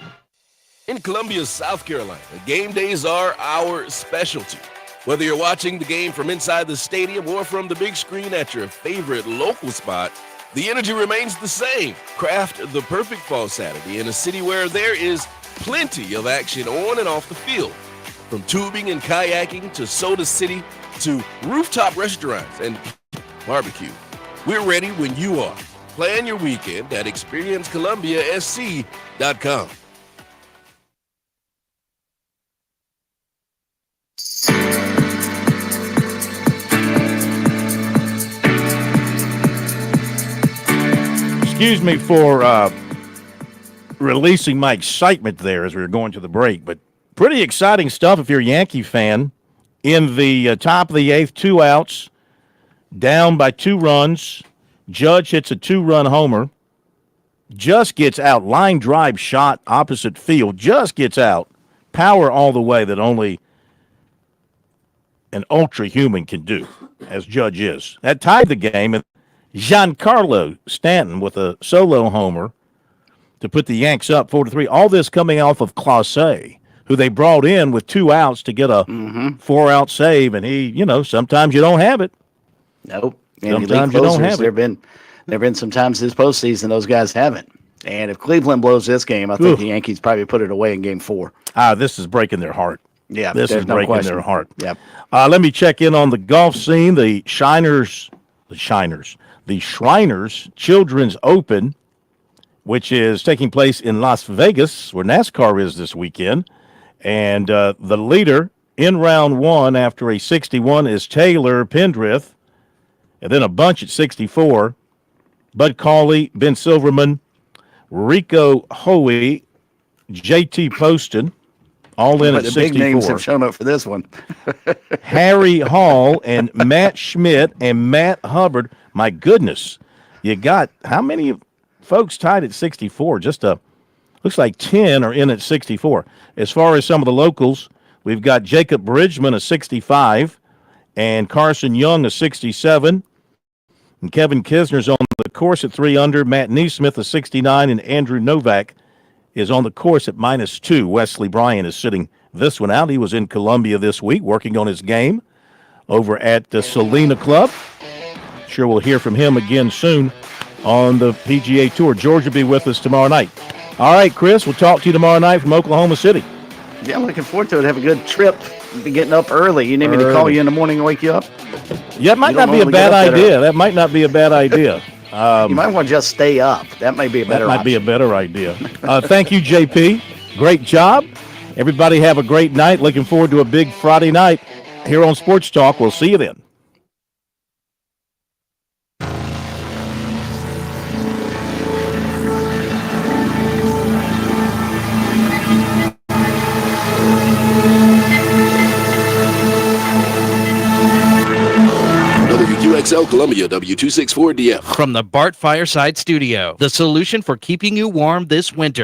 Speaker 9: In Columbia, South Carolina, game days are our specialty. Whether you're watching the game from inside the stadium or from the big screen at your favorite local spot, the energy remains the same. Craft the perfect fall Saturday in a city where there is plenty of action on and off the field. From tubing and kayaking to Soda City to rooftop restaurants and barbecue. We're ready when you are. Plan your weekend at experiencecolumbiasc.com.
Speaker 6: Excuse me for releasing my excitement there as we were going to the break. But pretty exciting stuff if you're a Yankee fan. In the top of the 8th, 2 outs, down by 2 runs. Judge hits a 2-run homer. Just gets out. Line drive shot opposite field. Just gets out. Power all the way that only an ultra-human can do, as Judge is. That tied the game. And Giancarlo Stanton with a solo homer to put the Yanks up 4-3. All this coming off of Clase, who they brought in with 2 outs to get a 4-out save. And he, sometimes you don't have it.
Speaker 1: Nope.
Speaker 6: Sometimes you don't have it.
Speaker 1: There have been some times this postseason those guys haven't. And if Cleveland blows this game, I think the Yankees probably put it away in Game 4.
Speaker 6: This is breaking their heart.
Speaker 1: Yeah,
Speaker 6: this is breaking their heart.
Speaker 1: Yep.
Speaker 6: Let me check in on the golf scene. The Shriners Children's Open, which is taking place in Las Vegas, where NASCAR is this weekend. And the leader in round 1 after a 61 is Taylor Pendrith. And then a bunch at 64. Bud Cauley, Ben Silverman, Rico Hoey, J.T. Poston, all in at 64.
Speaker 1: The big names have shown up for this one.
Speaker 6: Harry Hall and Matt Schmidt and Matt Hubbard. My goodness. You got how many folks tied at 64? Looks like 10 are in at 64. As far as some of the locals, we've got Jacob Bridgman, a 65, and Carson Young, a 67. And Kevin Kisner's on the course at 3 under. Matt Neesmith, a 69, and Andrew Novak is on the course at -2. Wesley Bryan is sitting this one out. He was in Columbia this week working on his game over at the Salina Club. Sure we'll hear from him again soon on the PGA Tour. George will be with us tomorrow night. All right, Chris, we'll talk to you tomorrow night from Oklahoma City.
Speaker 1: Yeah, I'm looking forward to it. Have a good trip. Be getting up early. You need me to call you in the morning and wake you up?
Speaker 6: Yeah, it might not be a bad idea. That might not be a bad idea.
Speaker 1: You might want to just stay up. That might be a better
Speaker 6: option. That might be a better idea. Thank you, JP. Great job. Everybody have a great night. Looking forward to a big Friday night here on Sports Talk. We'll see you then.
Speaker 9: WQXL Columbia, W264DF.
Speaker 10: From the Bart Fireside Studio, the solution for keeping you warm this winter.